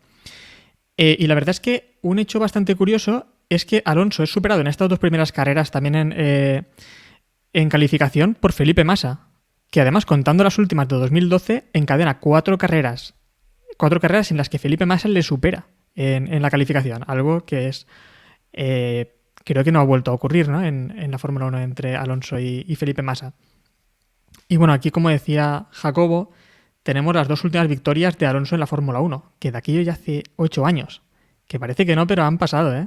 Y la verdad es que un hecho bastante curioso es que Alonso es superado en estas dos primeras carreras también en calificación por Felipe Massa, que además, contando las últimas de 2012, encadena 4 carreras en las que Felipe Massa le supera en la calificación, algo que es creo que no ha vuelto a ocurrir, ¿no? en la Fórmula 1 entre Alonso y Felipe Massa. Y bueno, aquí como decía Jacobo, tenemos las 2 últimas victorias de Alonso en la Fórmula 1, que de aquello ya hace 8 años. Que parece que no, pero han pasado, ¿eh?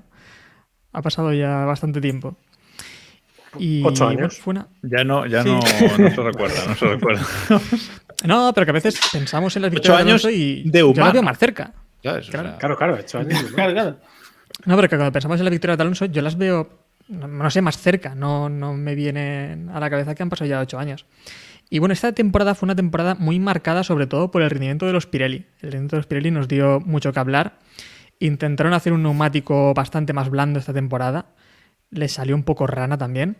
Ha pasado ya bastante tiempo. Y 8 años. Fue una... Ya no se recuerda, no se recuerda. No, pero que a veces pensamos en las victorias de Alonso y de yo humano. las veo más cerca. Claro, 8 años. Claro. No, pero que cuando pensamos en las victorias de Alonso, yo las veo, no sé, más cerca. No me viene a la cabeza que han pasado ya 8 años. Y bueno, esta temporada fue una temporada muy marcada sobre todo por el rendimiento de los Pirelli. El rendimiento de los Pirelli nos dio mucho que hablar. Intentaron hacer un neumático bastante más blando esta temporada. Les salió un poco rana también.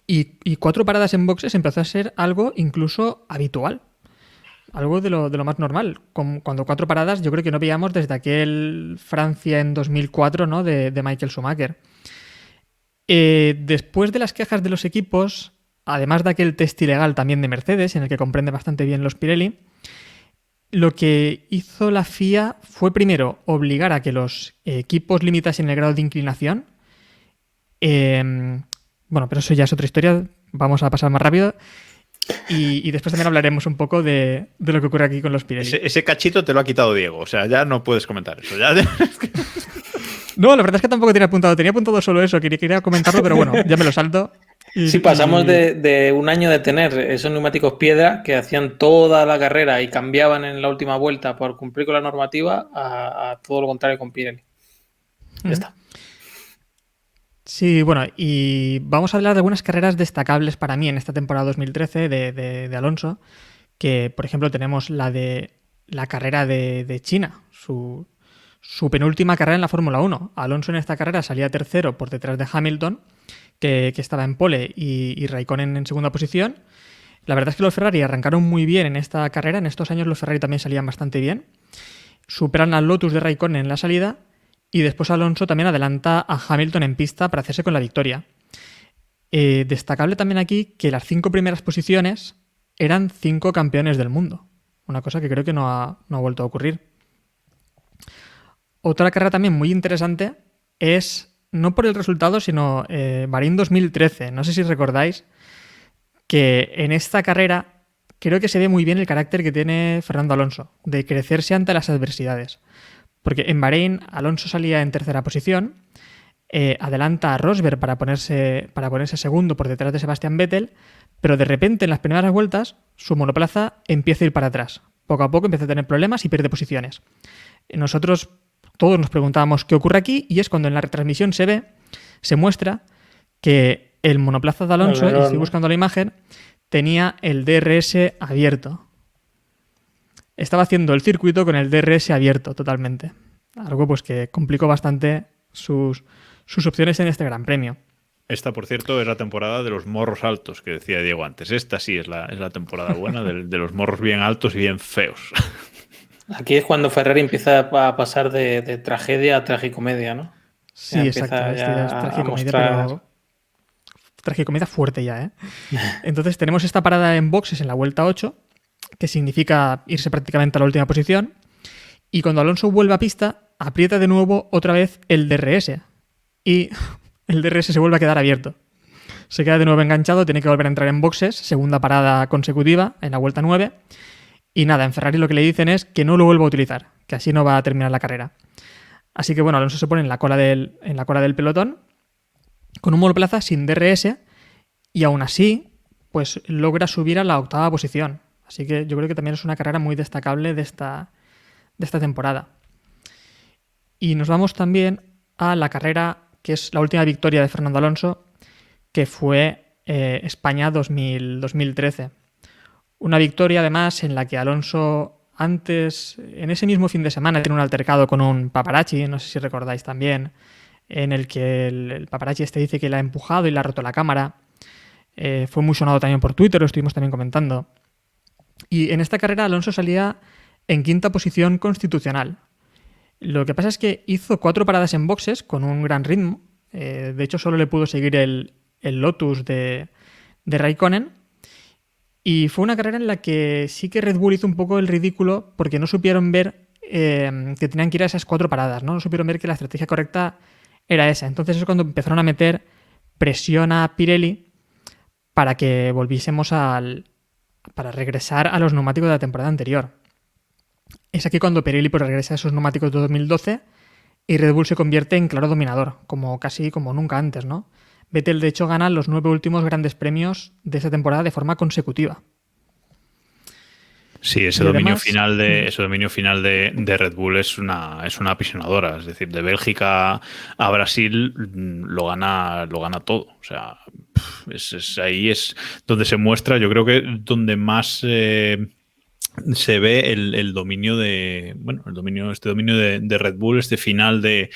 Y 4 paradas en boxes empezó a ser algo incluso habitual. Algo de lo más normal. Cuando 4 paradas yo creo que no veíamos desde aquel Francia en 2004, ¿no? de Michael Schumacher. Después de las quejas de los equipos, además de aquel test ilegal también de Mercedes, en el que comprende bastante bien los Pirelli, lo que hizo la FIA fue primero obligar a que los equipos limitasen el grado de inclinación. Bueno, pero eso ya es otra historia. Vamos a pasar más rápido. Y después también hablaremos un poco de lo que ocurre aquí con los Pirelli. Ese cachito te lo ha quitado Diego. O sea, ya no puedes comentar eso. No, la verdad es que tampoco tenía apuntado. Tenía apuntado solo eso. Quería comentarlo, pero bueno, ya me lo salto. Sí, pasamos de un año de tener esos neumáticos piedra que hacían toda la carrera y cambiaban en la última vuelta por cumplir con la normativa a todo lo contrario con Pirelli. Ya está. Sí, bueno, y vamos a hablar de algunas carreras destacables para mí en esta temporada 2013 de Alonso, que por ejemplo tenemos la carrera de China, su penúltima carrera en la Fórmula 1. Alonso en esta carrera salía tercero por detrás de Hamilton, que estaba en pole, y Raikkonen en segunda posición. La verdad es que los Ferrari arrancaron muy bien en esta carrera. En estos años los Ferrari también salían bastante bien. Superan al Lotus de Raikkonen en la salida y después Alonso también adelanta a Hamilton en pista para hacerse con la victoria. Destacable también aquí que las 5 primeras posiciones eran 5 campeones del mundo. Una cosa que creo que no ha vuelto a ocurrir. Otra carrera también muy interesante es, no por el resultado, sino Bahrein 2013. No sé si recordáis que en esta carrera creo que se ve muy bien el carácter que tiene Fernando Alonso, de crecerse ante las adversidades. Porque en Bahrein Alonso salía en tercera posición, adelanta a Rosberg para ponerse segundo por detrás de Sebastian Vettel, pero de repente en las primeras vueltas su monoplaza empieza a ir para atrás. Poco a poco empieza a tener problemas y pierde posiciones. Nosotros todos nos preguntábamos qué ocurre aquí, y es cuando en la retransmisión se muestra que el monoplaza de Alonso, y estoy buscando la imagen, tenía el DRS abierto. Estaba haciendo el circuito con el DRS abierto totalmente. Algo pues que complicó bastante sus opciones en este Gran Premio. Esta, por cierto, es la temporada de los morros altos que decía Diego antes. Esta sí es la temporada buena de los morros bien altos y bien feos. Aquí es cuando Ferrari empieza a pasar de tragedia a tragicomedia, ¿no? Sí, exacto. Ya es tragicomedia, pero tragicomedia fuerte ya, ¿eh? Entonces tenemos esta parada en boxes en la vuelta 8, que significa irse prácticamente a la última posición, y cuando Alonso vuelve a pista, aprieta de nuevo otra vez el DRS, y el DRS se vuelve a quedar abierto. Se queda de nuevo enganchado, tiene que volver a entrar en boxes, segunda parada consecutiva en la vuelta 9, y nada, en Ferrari lo que le dicen es que no lo vuelva a utilizar, que así no va a terminar la carrera. Así que bueno, Alonso se pone en la cola del pelotón con un monoplaza sin DRS, y aún así pues logra subir a la 8ª posición. Así que yo creo que también es una carrera muy destacable de esta temporada. Y nos vamos también a la carrera que es la última victoria de Fernando Alonso, que fue España 2013. Una victoria además en la que Alonso antes, en ese mismo fin de semana, tiene un altercado con un paparazzi, no sé si recordáis también, en el que el paparazzi dice que le ha empujado y le ha roto la cámara. Fue muy sonado también por Twitter, lo estuvimos también comentando. Y en esta carrera Alonso salía en 5ª posición constitucional. Lo que pasa es que hizo 4 paradas en boxes con un gran ritmo. De hecho, solo le pudo seguir el Lotus de Raikkonen. Y fue una carrera en la que sí que Red Bull hizo un poco el ridículo porque no supieron ver que tenían que ir a esas 4 paradas, ¿no? No supieron ver que la estrategia correcta era esa. Entonces es cuando empezaron a meter presión a Pirelli para que volviésemos para regresar a los neumáticos de la temporada anterior. Es aquí cuando Pirelli pues, regresa a esos neumáticos de 2012 y Red Bull se convierte en claro dominador, casi como nunca antes, ¿no? Vettel, de hecho, gana los 9 últimos grandes premios de esta temporada de forma consecutiva. Sí, ese dominio final de Red Bull es una apisonadora. Es decir, de Bélgica a Brasil lo gana todo. O sea, ahí es donde se muestra, yo creo que donde más se ve el dominio de Red Bull, este final de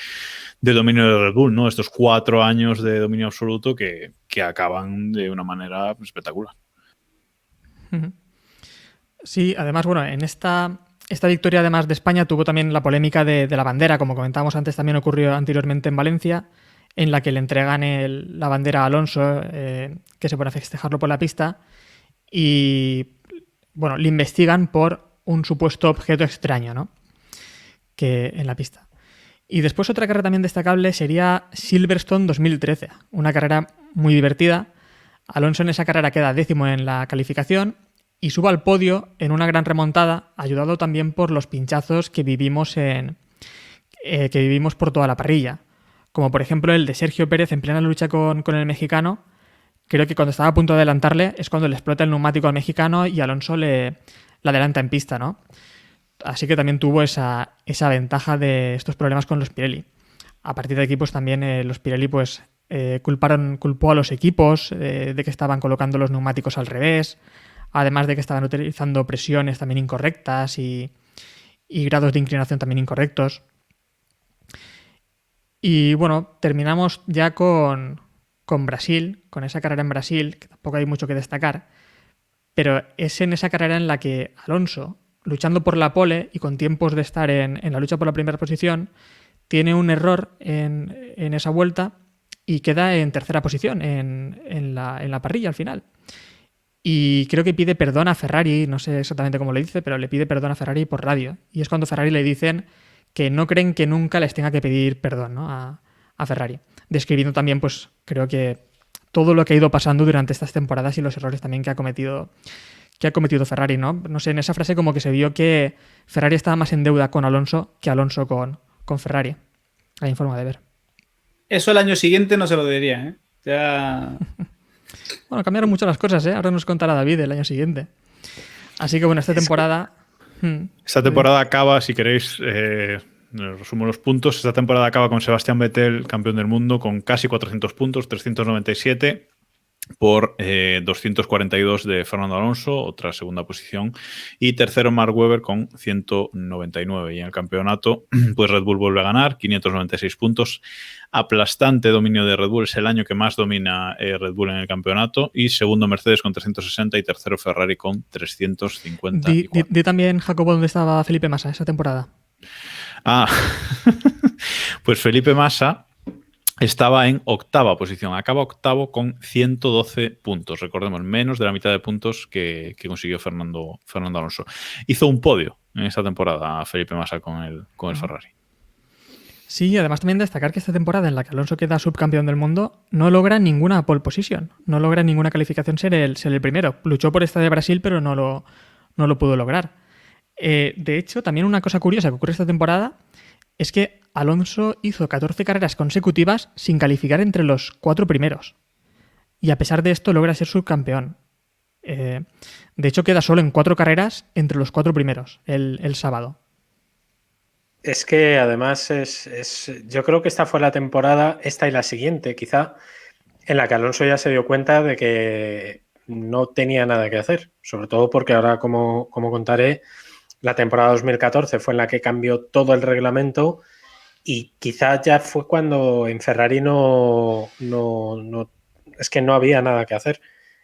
dominio de Red Bull, ¿no? Estos 4 años de dominio absoluto que acaban de una manera espectacular. Sí, además, bueno, en esta victoria además de España tuvo también la polémica de la bandera, como comentábamos antes, también ocurrió anteriormente en Valencia, en la que le entregan la bandera a Alonso, que se pone a festejarlo por la pista, y bueno, le investigan por un supuesto objeto extraño, ¿no? Que en la pista. Y después otra carrera también destacable sería Silverstone 2013, una carrera muy divertida. Alonso en esa carrera queda 10º en la calificación y sube al podio en una gran remontada, ayudado también por los pinchazos que vivimos por toda la parrilla. Como por ejemplo el de Sergio Pérez en plena lucha con el mexicano. Creo que cuando estaba a punto de adelantarle es cuando le explota el neumático al mexicano y Alonso le adelanta en pista, ¿no? Así que también tuvo esa ventaja de estos problemas con los Pirelli. A partir de aquí, pues también los Pirelli pues, culpó a los equipos de que estaban colocando los neumáticos al revés, además de que estaban utilizando presiones también incorrectas y grados de inclinación también incorrectos. Y bueno, terminamos ya con Brasil, con esa carrera en Brasil, que tampoco hay mucho que destacar, pero es en esa carrera en la que Alonso, luchando por la pole y con tiempos de estar en la lucha por la primera posición, tiene un error en esa vuelta y queda en tercera posición en la parrilla al final. Y creo que pide perdón a Ferrari, no sé exactamente cómo le dice, pero le pide perdón a Ferrari por radio. Y es cuando Ferrari le dicen que no creen que nunca les tenga que pedir perdón, ¿no? a Ferrari. Describiendo también, pues creo que todo lo que ha ido pasando durante estas temporadas y los errores también que ha cometido Ferrari, ¿no? No sé, en esa frase como que se vio que Ferrari estaba más en deuda con Alonso que Alonso con Ferrari. Hay forma de ver. Eso el año siguiente no se lo diría, ¿eh? Ya... Bueno, cambiaron mucho las cosas, ¿eh? Ahora nos contará David el año siguiente. Así que bueno, esta temporada... Esta temporada acaba, si queréis, resumo los puntos. Esta temporada acaba con Sebastián Vettel, campeón del mundo, con casi 400 puntos, 397 por 242 de Fernando Alonso, otra segunda posición, y tercero Mark Webber con 199. Y en el campeonato, pues Red Bull vuelve a ganar, 596 puntos, aplastante dominio de Red Bull, es el año que más domina Red Bull en el campeonato, y segundo Mercedes con 360 y tercero Ferrari con 350. Di también, Jacobo, dónde estaba Felipe Massa esa temporada. Pues Felipe Massa estaba en octava posición, acaba octavo con 112 puntos, recordemos, menos de la mitad de puntos que consiguió Fernando Alonso. Hizo un podio en esta temporada Felipe Massa con el Ferrari. Sí, además también destacar que esta temporada en la que Alonso queda subcampeón del mundo no logra ninguna pole position, no logra ninguna calificación ser el primero. Luchó por esta de Brasil, pero no lo pudo lograr. De hecho, también una cosa curiosa que ocurre esta temporada es que Alonso hizo 14 carreras consecutivas sin calificar entre los 4 primeros. Y a pesar de esto logra ser subcampeón. De hecho, queda solo en 4 carreras entre los 4 primeros el sábado. Es que además yo creo que esta fue la temporada, esta y la siguiente quizá, en la que Alonso ya se dio cuenta de que no tenía nada que hacer. Sobre todo porque ahora, como contaré, la temporada 2014 fue en la que cambió todo el reglamento y quizás ya fue cuando en Ferrari es que no había nada que hacer.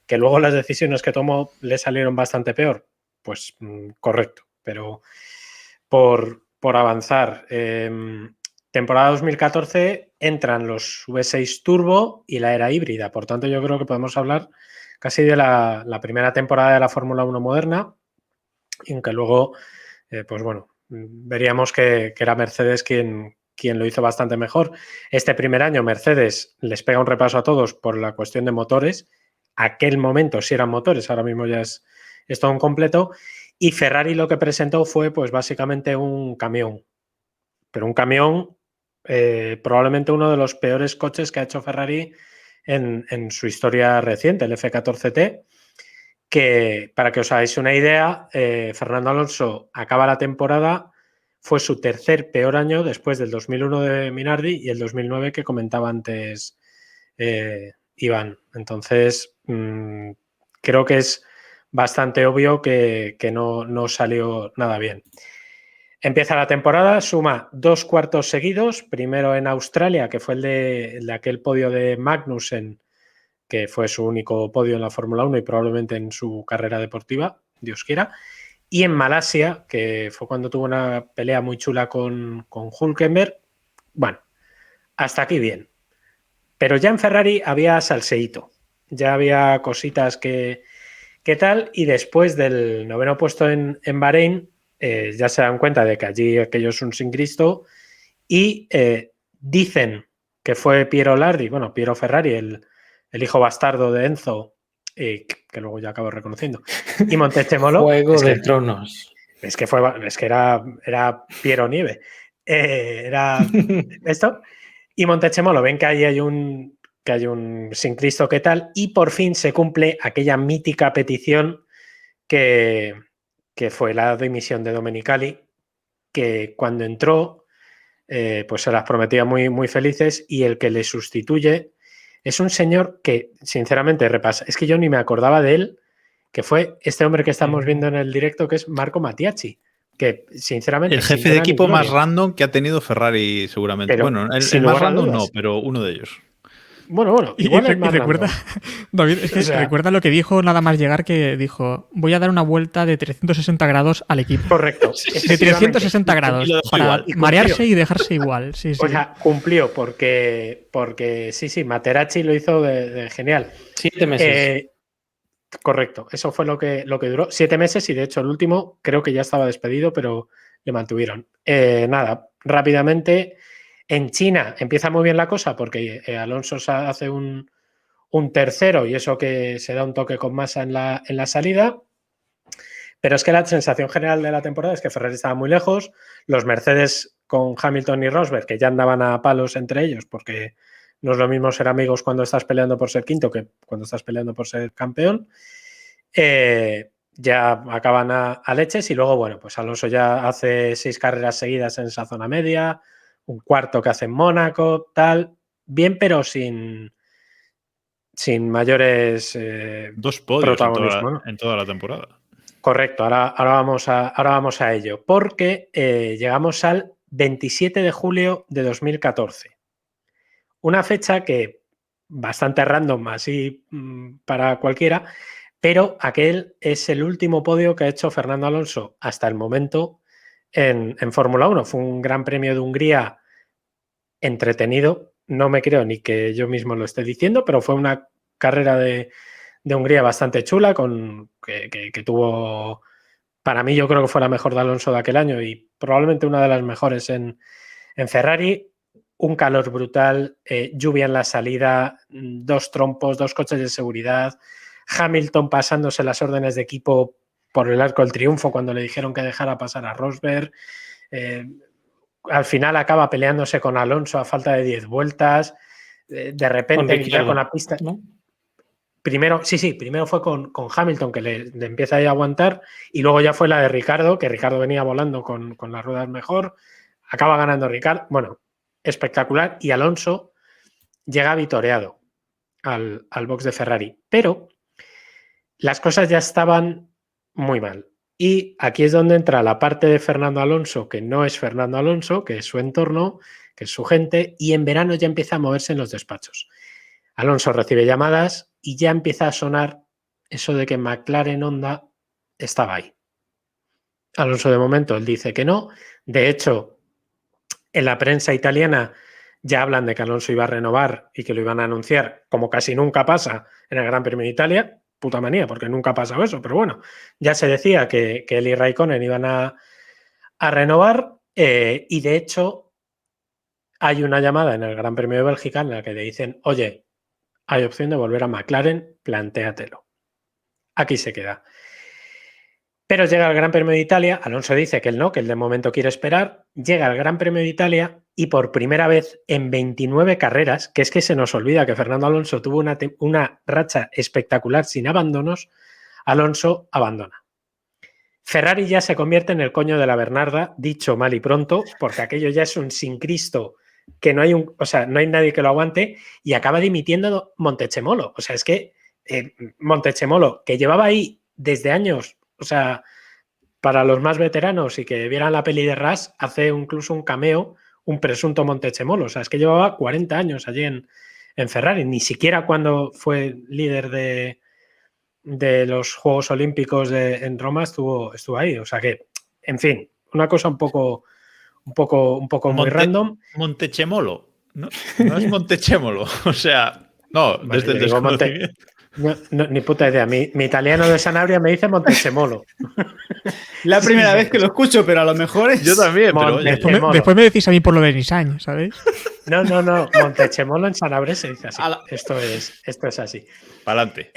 Que luego las decisiones que tomó le salieron bastante peor, pues correcto, pero por avanzar. Temporada 2014 entran los V6 Turbo y la era híbrida, por tanto yo creo que podemos hablar casi de la primera temporada de la Fórmula 1 moderna, y aunque luego pues bueno, veríamos que era Mercedes quien lo hizo bastante mejor. Este primer año Mercedes les pega un repaso a todos por la cuestión de motores. aquel momento sí eran motores, ahora mismo ya es todo un completo. Y Ferrari lo que presentó fue pues básicamente un camión. Pero un camión, probablemente uno de los peores coches que ha hecho Ferrari en su historia reciente, el F14T, que para que os hagáis una idea, Fernando Alonso acaba la temporada, fue su tercer peor año después del 2001 de Minardi y el 2009 que comentaba antes Iván. Entonces, creo que es bastante obvio que no salió nada bien. Empieza la temporada, suma 2 cuartos seguidos, primero en Australia, que fue el de aquel podio de Magnussen, que fue su único podio en la Fórmula 1 y probablemente en su carrera deportiva, Dios quiera, y en Malasia, que fue cuando tuvo una pelea muy chula con Hülkenberg. Bueno, hasta aquí bien. Pero ya en Ferrari había salseíto, ya había cositas que tal, y después del 9º puesto en Bahrein, ya se dan cuenta de que allí aquello es un sin Cristo y dicen que fue Piero Lardi, bueno, Piero Ferrari, el hijo bastardo de Enzo, que luego ya acabo reconociendo, y Montezemolo. Juego de Tronos. Es que era Piero Nieve. Era esto. Y Montezemolo ven que ahí hay un sin Cristo que tal, y por fin se cumple aquella mítica petición que fue la dimisión de Domenicali, que cuando entró pues se las prometía muy, muy felices, y el que le sustituye es un señor que sinceramente repasa, es que yo ni me acordaba de él, que fue este hombre que estamos viendo en el directo, que es Marco Mattiacci, que sinceramente... El jefe de equipo más random que ha tenido Ferrari seguramente. Pero, bueno, el más random no, pero uno de ellos. Bueno, igual es más recuerda, David, es que o sea, recuerda lo que dijo nada más llegar, que dijo, voy a dar una vuelta de 360 grados al equipo. Correcto. De 360 grados, para igual, marearse y dejarse igual. Sí, sí. O sea, cumplió porque sí, Materazzi lo hizo de genial. 7 meses. Correcto, eso fue lo que duró. 7 meses, y de hecho el último creo que ya estaba despedido, pero le mantuvieron. Nada, rápidamente... En China empieza muy bien la cosa porque Alonso hace un tercero, y eso que se da un toque con Massa en la salida. Pero es que la sensación general de la temporada es que Ferrari estaba muy lejos. Los Mercedes con Hamilton y Rosberg, que ya andaban a palos entre ellos, porque no es lo mismo ser amigos cuando estás peleando por ser quinto que cuando estás peleando por ser campeón. Ya acaban a leches, y luego, bueno, pues Alonso ya hace 6 carreras seguidas en esa zona media, un cuarto que hace en Mónaco, tal, bien, pero sin mayores 2 podios protagonismo, en toda la temporada. Correcto, ahora vamos a ello, porque llegamos al 27 de julio de 2014. Una fecha que bastante random, así para cualquiera, pero aquel es el último podio que ha hecho Fernando Alonso hasta el momento en Fórmula 1. Fue un Gran Premio de Hungría entretenido, no me creo ni que yo mismo lo esté diciendo, pero fue una carrera de Hungría bastante chula, que tuvo, para mí yo creo que fue la mejor de Alonso de aquel año y probablemente una de las mejores en Ferrari. Un calor brutal, lluvia en la salida, 2 trompos, 2 coches de seguridad, Hamilton pasándose las órdenes de equipo por el arco del triunfo cuando le dijeron que dejara pasar a Rosberg. Al final acaba peleándose con Alonso a falta de 10 vueltas. De repente ya con la pista... ¿no? Primero fue con Hamilton, que le empieza a aguantar, y luego ya fue la de Ricardo, que Ricardo venía volando con las ruedas mejor. Acaba ganando Ricardo. Bueno, espectacular. Y Alonso llega vitoreado al box de Ferrari. Pero las cosas ya estaban muy mal. Y aquí es donde entra la parte de Fernando Alonso, que no es Fernando Alonso, que es su entorno, que es su gente, y en verano ya empieza a moverse en los despachos. Alonso recibe llamadas y ya empieza a sonar eso de que McLaren Honda estaba ahí. Alonso de momento él dice que no. De hecho, en la prensa italiana ya hablan de que Alonso iba a renovar y que lo iban a anunciar, como casi nunca pasa en el Gran Premio de Italia. Puta manía, porque nunca ha pasado eso, pero bueno, ya se decía que él y Raikkonen iban a renovar, y de hecho hay una llamada en el Gran Premio de Bélgica en la que le dicen, oye, hay opción de volver a McLaren, plantéatelo. Aquí se queda. Pero llega el Gran Premio de Italia, Alonso dice que él no, que él de momento quiere esperar, llega el Gran Premio de Italia y por primera vez en 29 carreras, que es que se nos olvida que Fernando Alonso tuvo una racha espectacular sin abandonos, Alonso abandona. Ferrari ya se convierte en el coño de la Bernarda, dicho mal y pronto, porque aquello ya es un sin Cristo, que no hay no hay nadie que lo aguante, y acaba dimitiendo Montechemolo. O sea, es que Montechemolo, que llevaba ahí desde años, o sea, para los más veteranos y que vieran la peli de Rush, hace incluso un cameo, un presunto Montechemolo. O sea, es que llevaba 40 años allí en Ferrari, ni siquiera cuando fue líder de los Juegos Olímpicos en Roma estuvo ahí. O sea que, en fin, una cosa un poco muy random. Montechemolo. No es Montechemolo. O sea, no, Bueno, desde el desconocimiento. No, ni puta idea. Mi italiano de Sanabria me dice Montechemolo. La primera vez que lo escucho, pero a lo mejor es... Yo también, pero oye, Después me decís a mí por lo de Nissan, ¿sabéis? No. Montechemolo en Sanabria se dice así. Esto es así. Pa'lante.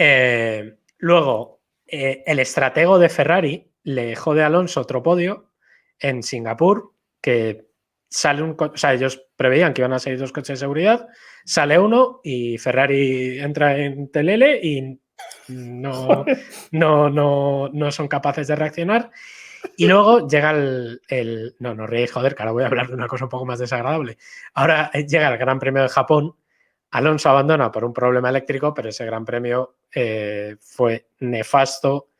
Luego, el estratego de Ferrari le jode a Alonso otro podio en Singapur, que sale o sea, ellos preveían que iban a salir 2 coches de seguridad, sale uno y Ferrari entra en telele y no son capaces de reaccionar. Y luego llega no ríais, joder, que ahora voy a hablar de una cosa un poco más desagradable. Ahora llega el Gran Premio de Japón, Alonso abandona por un problema eléctrico, pero ese Gran Premio fue nefasto,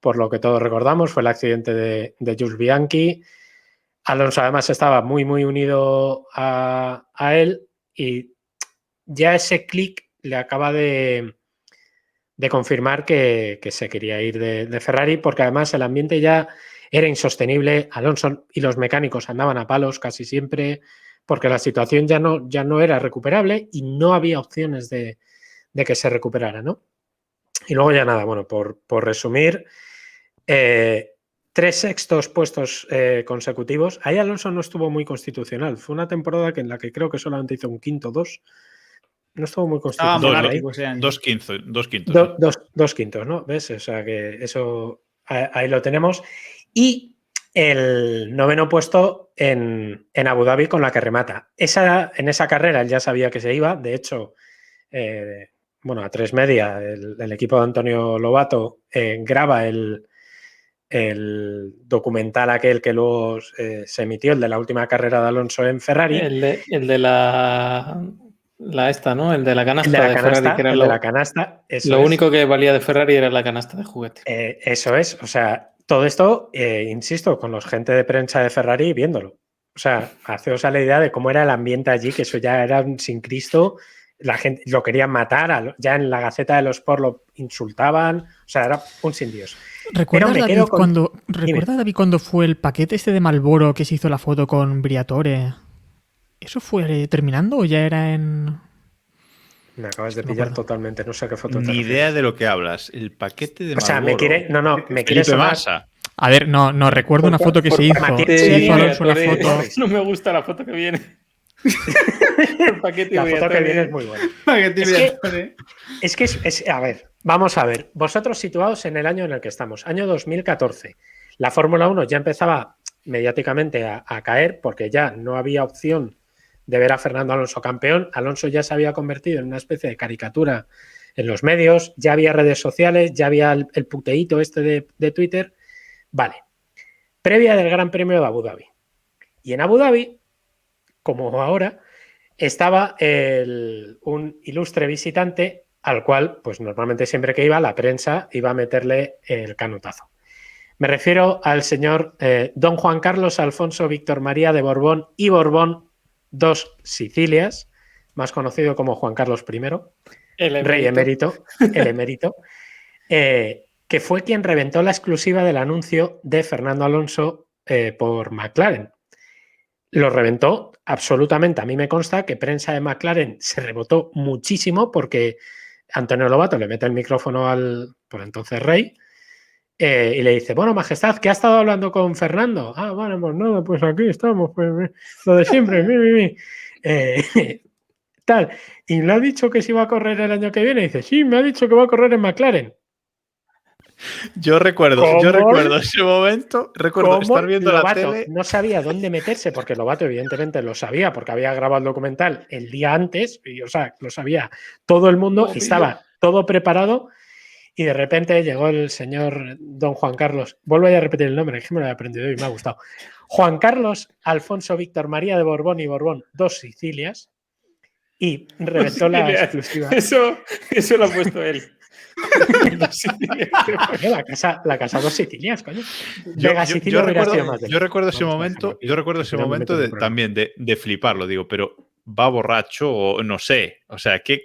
por lo que todos recordamos, fue el accidente de Jules Bianchi. Alonso además estaba muy, muy unido a él y ya ese clic le acaba de confirmar que se quería ir de Ferrari, porque además el ambiente ya era insostenible. Alonso y los mecánicos andaban a palos casi siempre, porque la situación ya no era recuperable y no había opciones de que se recuperara, ¿no? Y luego ya nada, bueno, por resumir, 3 sextos puestos consecutivos. Ahí Alonso no estuvo muy constitucional. Fue una temporada en la que creo que solamente hizo un quinto, 2. No estuvo muy constitucional. Dos quintos. Dos quintos, ¿no? ¿Ves? O sea que eso ahí lo tenemos. Y el 9º puesto en Abu Dhabi con la que remata. En esa carrera él ya sabía que se iba. De hecho, a 3 media, el equipo de Antonio Lobato graba el documental aquel que luego se emitió, el de la última carrera de Alonso en Ferrari. El de la esta, ¿no? El de la canasta de Ferrari. Que era de la canasta. Lo único que valía de Ferrari era la canasta de juguete. Eso es. O sea, todo esto, insisto, con los gente de prensa de Ferrari viéndolo. O sea, haceos a la idea de cómo era el ambiente allí, que eso ya era un sin Cristo. La gente lo querían matar, ya en la Gaceta de los Sport lo insultaban. O sea, era un sin Dios. ¿Recuerdas, David, cuando fue el paquete este de Marlboro que se hizo la foto con Briatore? ¿Eso fue terminando o ya era en...? Me acabas de pillar totalmente, no sé qué foto. Ni idea de lo que hablas. El paquete de Marlboro. O sea, me quiere sonar... Massa. A ver, no, recuerdo una foto que se hizo. Se hizo Alonso una foto... No me gusta la foto que viene. El paquete la foto que viene es muy buena. A ver, vamos a ver. Vosotros situados en el año en el que estamos, año 2014. La Fórmula 1 ya empezaba mediáticamente a caer porque ya no había opción de ver a Fernando Alonso campeón. Alonso ya se había convertido en una especie de caricatura en los medios, ya había redes sociales, ya había el puteíto este de Twitter. Vale. Previa del Gran Premio de Abu Dhabi. Y en Abu Dhabi, como ahora, estaba un ilustre visitante al cual, pues normalmente siempre que iba, la prensa iba a meterle el canutazo. Me refiero al señor don Juan Carlos Alfonso Víctor María de Borbón y Borbón, 2 Sicilias, más conocido como Juan Carlos I, rey emérito, el emérito, que fue quien reventó la exclusiva del anuncio de Fernando Alonso por McLaren. Lo reventó absolutamente. A mí me consta que prensa de McLaren se rebotó muchísimo porque Antonio Lobato le mete el micrófono al, por entonces, rey y le dice, bueno, majestad, ¿qué ha estado hablando con Fernando? Ah, bueno, pues nada, pues aquí estamos, pues lo de siempre. tal. Y le ha dicho que se iba a correr el año que viene. Y dice, sí, me ha dicho que va a correr en McLaren. Yo recuerdo ese momento, recuerdo estar viendo Lobato la tele. no sabía dónde meterse, porque Lobato evidentemente lo sabía, porque había grabado el documental el día antes, y, o sea, lo sabía todo el mundo, y estaba todo preparado, y de repente llegó el señor don Juan Carlos, vuelvo a repetir el nombre, que me lo he aprendido y me ha gustado, Juan Carlos Alfonso Víctor María de Borbón y Borbón, 2 Sicilias, y reventó la exclusiva. Eso lo ha puesto él. La casa 2 Sicilias, coño. Yo recuerdo ese momento también de fliparlo, digo, pero va borracho o no sé, o sea, ¿qué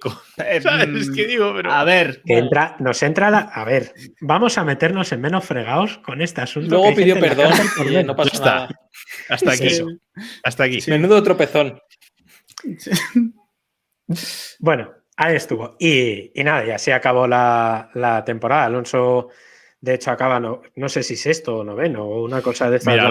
¿sabes? Es que digo, pero... A ver, a ver, vamos a meternos en menos fregados con este asunto. Luego pidió perdón y no pasó nada. Hasta aquí. Hasta aquí. Sí. Menudo tropezón. Bueno, ahí estuvo. Y nada, y así acabó la temporada. Alonso, de hecho, acaba, no sé si sexto o noveno o una cosa de esta. Mira,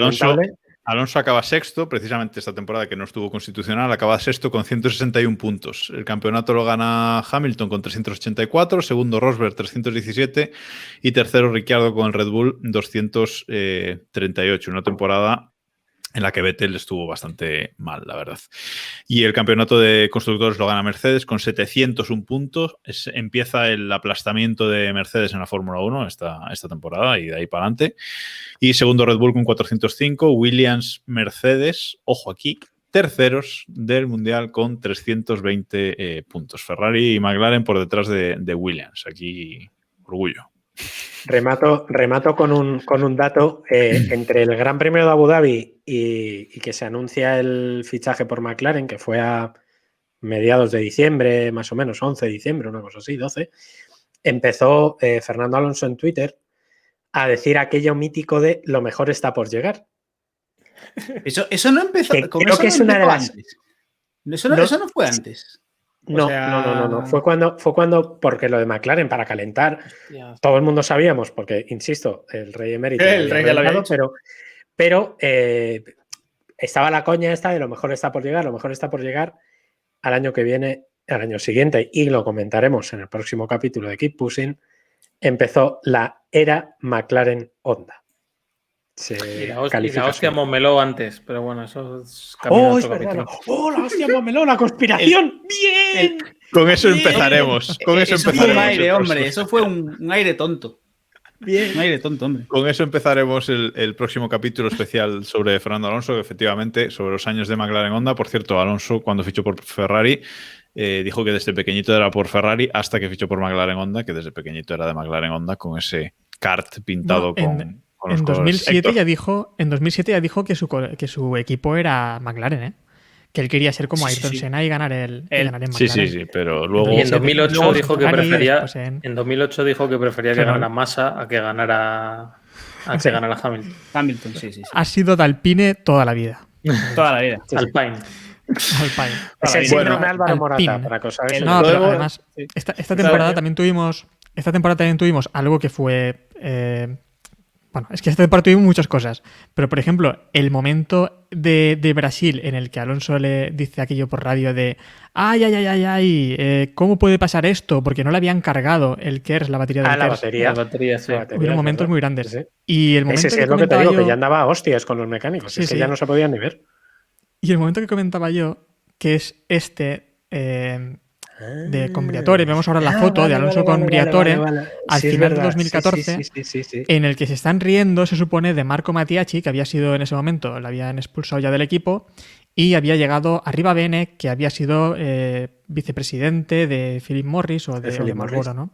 Alonso acaba sexto, precisamente esta temporada que no estuvo constitucional, acaba sexto con 161 puntos. El campeonato lo gana Hamilton con 384, segundo Rosberg 317 y tercero Ricciardo con el Red Bull 238. Una temporada en la que Vettel estuvo bastante mal, la verdad. Y el campeonato de constructores lo gana Mercedes con 701 puntos. Empieza el aplastamiento de Mercedes en la Fórmula 1 esta temporada y de ahí para adelante. Y segundo Red Bull con 405. Williams, Mercedes, ojo aquí, terceros del Mundial con 320 puntos. Ferrari y McLaren por detrás de Williams. Aquí, orgullo. Remato con un dato. Entre el Gran Premio de Abu Dhabi y que se anuncia el fichaje por McLaren, que fue a mediados de diciembre, más o menos, 11 de diciembre, una cosa así, 12, empezó Fernando Alonso en Twitter a decir aquello mítico de lo mejor está por llegar. Eso no empezó. Creo que es una de las. Eso no fue antes. No. Fue cuando, porque lo de McLaren para calentar, todo el mundo sabíamos, porque, insisto, el rey emérito. El rey ya lo había hecho. Pero estaba la coña esta de lo mejor está por llegar al año que viene, al año siguiente, y lo comentaremos en el próximo capítulo de Keep Pushing, empezó la era McLaren-Honda. Y la hostia Montmeló antes, pero bueno, eso es es verdad. La hostia Montmeló, la conspiración. ¡Bien! Con eso empezaremos. Eso fue un aire, hombre. Eso fue un aire tonto. Bien. Un aire tonto, hombre. Con eso empezaremos el próximo capítulo especial sobre Fernando Alonso, que efectivamente, sobre los años de McLaren Honda. Por cierto, Alonso, cuando fichó por Ferrari, dijo que desde pequeñito era por Ferrari, hasta que fichó por McLaren Honda, que desde pequeñito era de McLaren Honda, con ese kart pintado con en 2007 ya dijo que su equipo era McLaren, ¿eh? Que él quería ser como Ayrton Senna y ganar en McLaren. Sí, pero luego... Y en 2008 dijo que prefería que ganara ganara Massa a que ganara Hamilton. Hamilton, sí. Ha sido de Alpine toda la vida. Toda la vida. Alpine. Es el síndrome de Álvaro Morata, para cosas. No, pero además, esta temporada también tuvimos algo que fue... Bueno, es que esta temporada tuvimos muchas cosas, pero por ejemplo, el momento de Brasil en el que Alonso le dice aquello por radio de ¿cómo puede pasar esto? Porque no le habían cargado el KERS, la batería del KERS. La batería, sí. Hubieron momentos muy grandes. Sí. Y el momento es lo que te digo, que ya andaba a hostias con los mecánicos, que ya no se podían ni ver. Y el momento que comentaba yo, que es con Briatore, vemos ahora la foto de Alonso con Briatore al final de 2014, en el que se están riendo, se supone, de Marco Mattiacci, que había sido en ese momento, le habían expulsado ya del equipo, y había llegado Arriva Bene, que había sido vicepresidente de Philip Morris o de Marlboro, ¿no?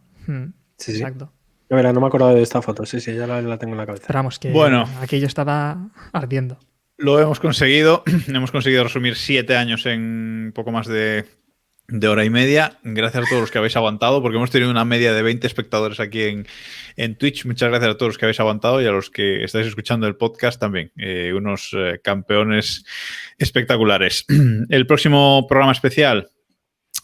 Sí. Exacto. No me acuerdo de esta foto, sí, ya la tengo en la cabeza. Pero vamos, que aquello estaba ardiendo. Lo hemos conseguido. Hemos conseguido resumir 7 años en poco más de hora y media. Gracias a todos los que habéis aguantado, porque hemos tenido una media de 20 espectadores aquí en Twitch. Muchas gracias a todos los que habéis aguantado y a los que estáis escuchando el podcast también. Unos campeones espectaculares. El próximo programa especial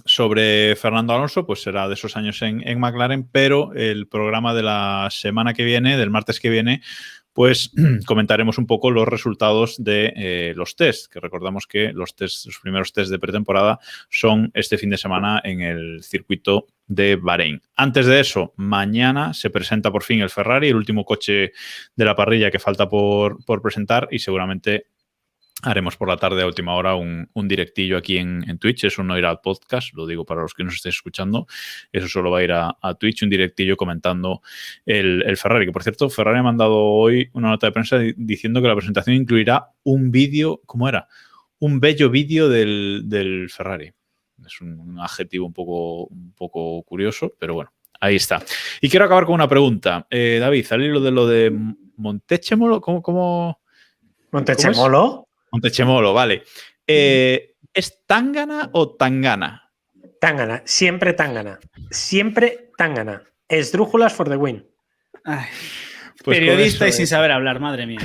sobre Fernando Alonso pues será de esos años en McLaren, pero el programa de la semana que viene, del martes que viene, pues comentaremos un poco los resultados de los test, que recordamos que los primeros test de pretemporada son este fin de semana en el circuito de Bahrein. Antes de eso, mañana se presenta por fin el Ferrari, el último coche de la parrilla que falta por presentar, y seguramente haremos por la tarde a última hora un directillo aquí en Twitch. Eso no irá al podcast, lo digo para los que nos estéis escuchando. Eso solo va a ir a Twitch, un directillo comentando el Ferrari. Que, por cierto, Ferrari ha mandado hoy una nota de prensa diciendo que la presentación incluirá un vídeo, ¿cómo era? Un bello vídeo del Ferrari. Es un adjetivo un poco curioso, pero bueno, ahí está. Y quiero acabar con una pregunta. David, al hilo de lo de Montechemolo, ¿cómo? ¿Montechemolo? Montechemolo, vale. ¿Es Tangana o Tangana? Tangana, siempre Tangana. Siempre Tangana. Esdrújulas for the win. Ay, Pues periodista con y eso sin saber hablar, madre mía.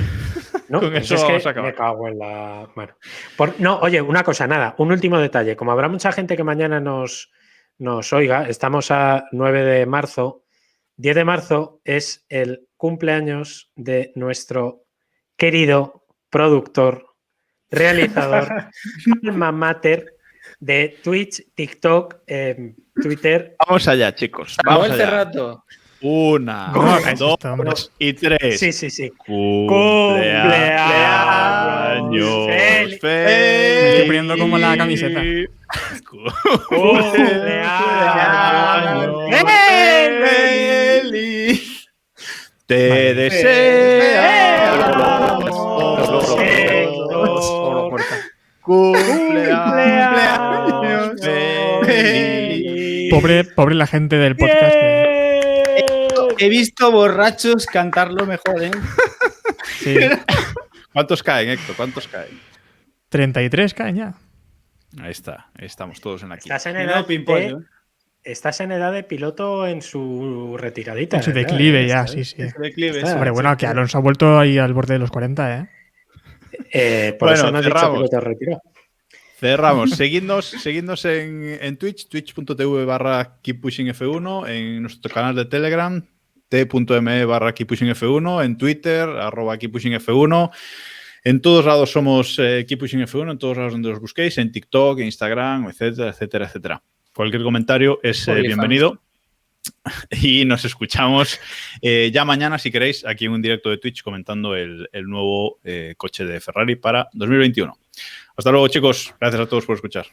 No, Con pues eso es vamos que a acabar. me cago en la... Bueno. No, oye, una cosa, nada, un último detalle. Como habrá mucha gente que mañana nos oiga, estamos a 9 de marzo. 10 de marzo es el cumpleaños de nuestro querido productor, realizador, alma mater de Twitch, TikTok, Twitter. Vamos allá, chicos. Vamos Manuel allá. Cerrato. Una, ¿Cómo hagáis dos esto, hombre? y tres. Sí. Cumpleaños Feliz. Me estoy poniendo como la camiseta. Cumpleaños feliz. Te deseamos cumpleaños feliz. Pobre la gente del podcast. He visto borrachos cantarlo mejor, ¿eh? Sí, ¿Cuántos caen, Héctor? ¿Cuántos caen? 33 caen ya. Ahí está, estamos todos en la quinta. Estás en Menudo edad pimpollo, de, estás en edad de piloto en su retiradita. En su ¿verdad? declive ya, Está, sí, sí. Declive, Está. sí. Hombre, bueno, que Alonso ha vuelto ahí al borde de los 40, ¿eh? Por Bueno, eso no has dicho cerramos. piloto retirado. Cerramos. Seguidnos en Twitch, twitch.tv/KeepPushingF1, en nuestro canal de Telegram, t.me/KeepPushingF1, en Twitter, @KeepPushingF1. En todos lados somos KeepPushingF1, en todos lados donde os busquéis, en TikTok, en Instagram, etcétera, etcétera, etcétera. Cualquier comentario es bienvenido. Y nos escuchamos ya mañana, si queréis, aquí en un directo de Twitch comentando el nuevo coche de Ferrari para 2021. Hasta luego, chicos. Gracias a todos por escuchar.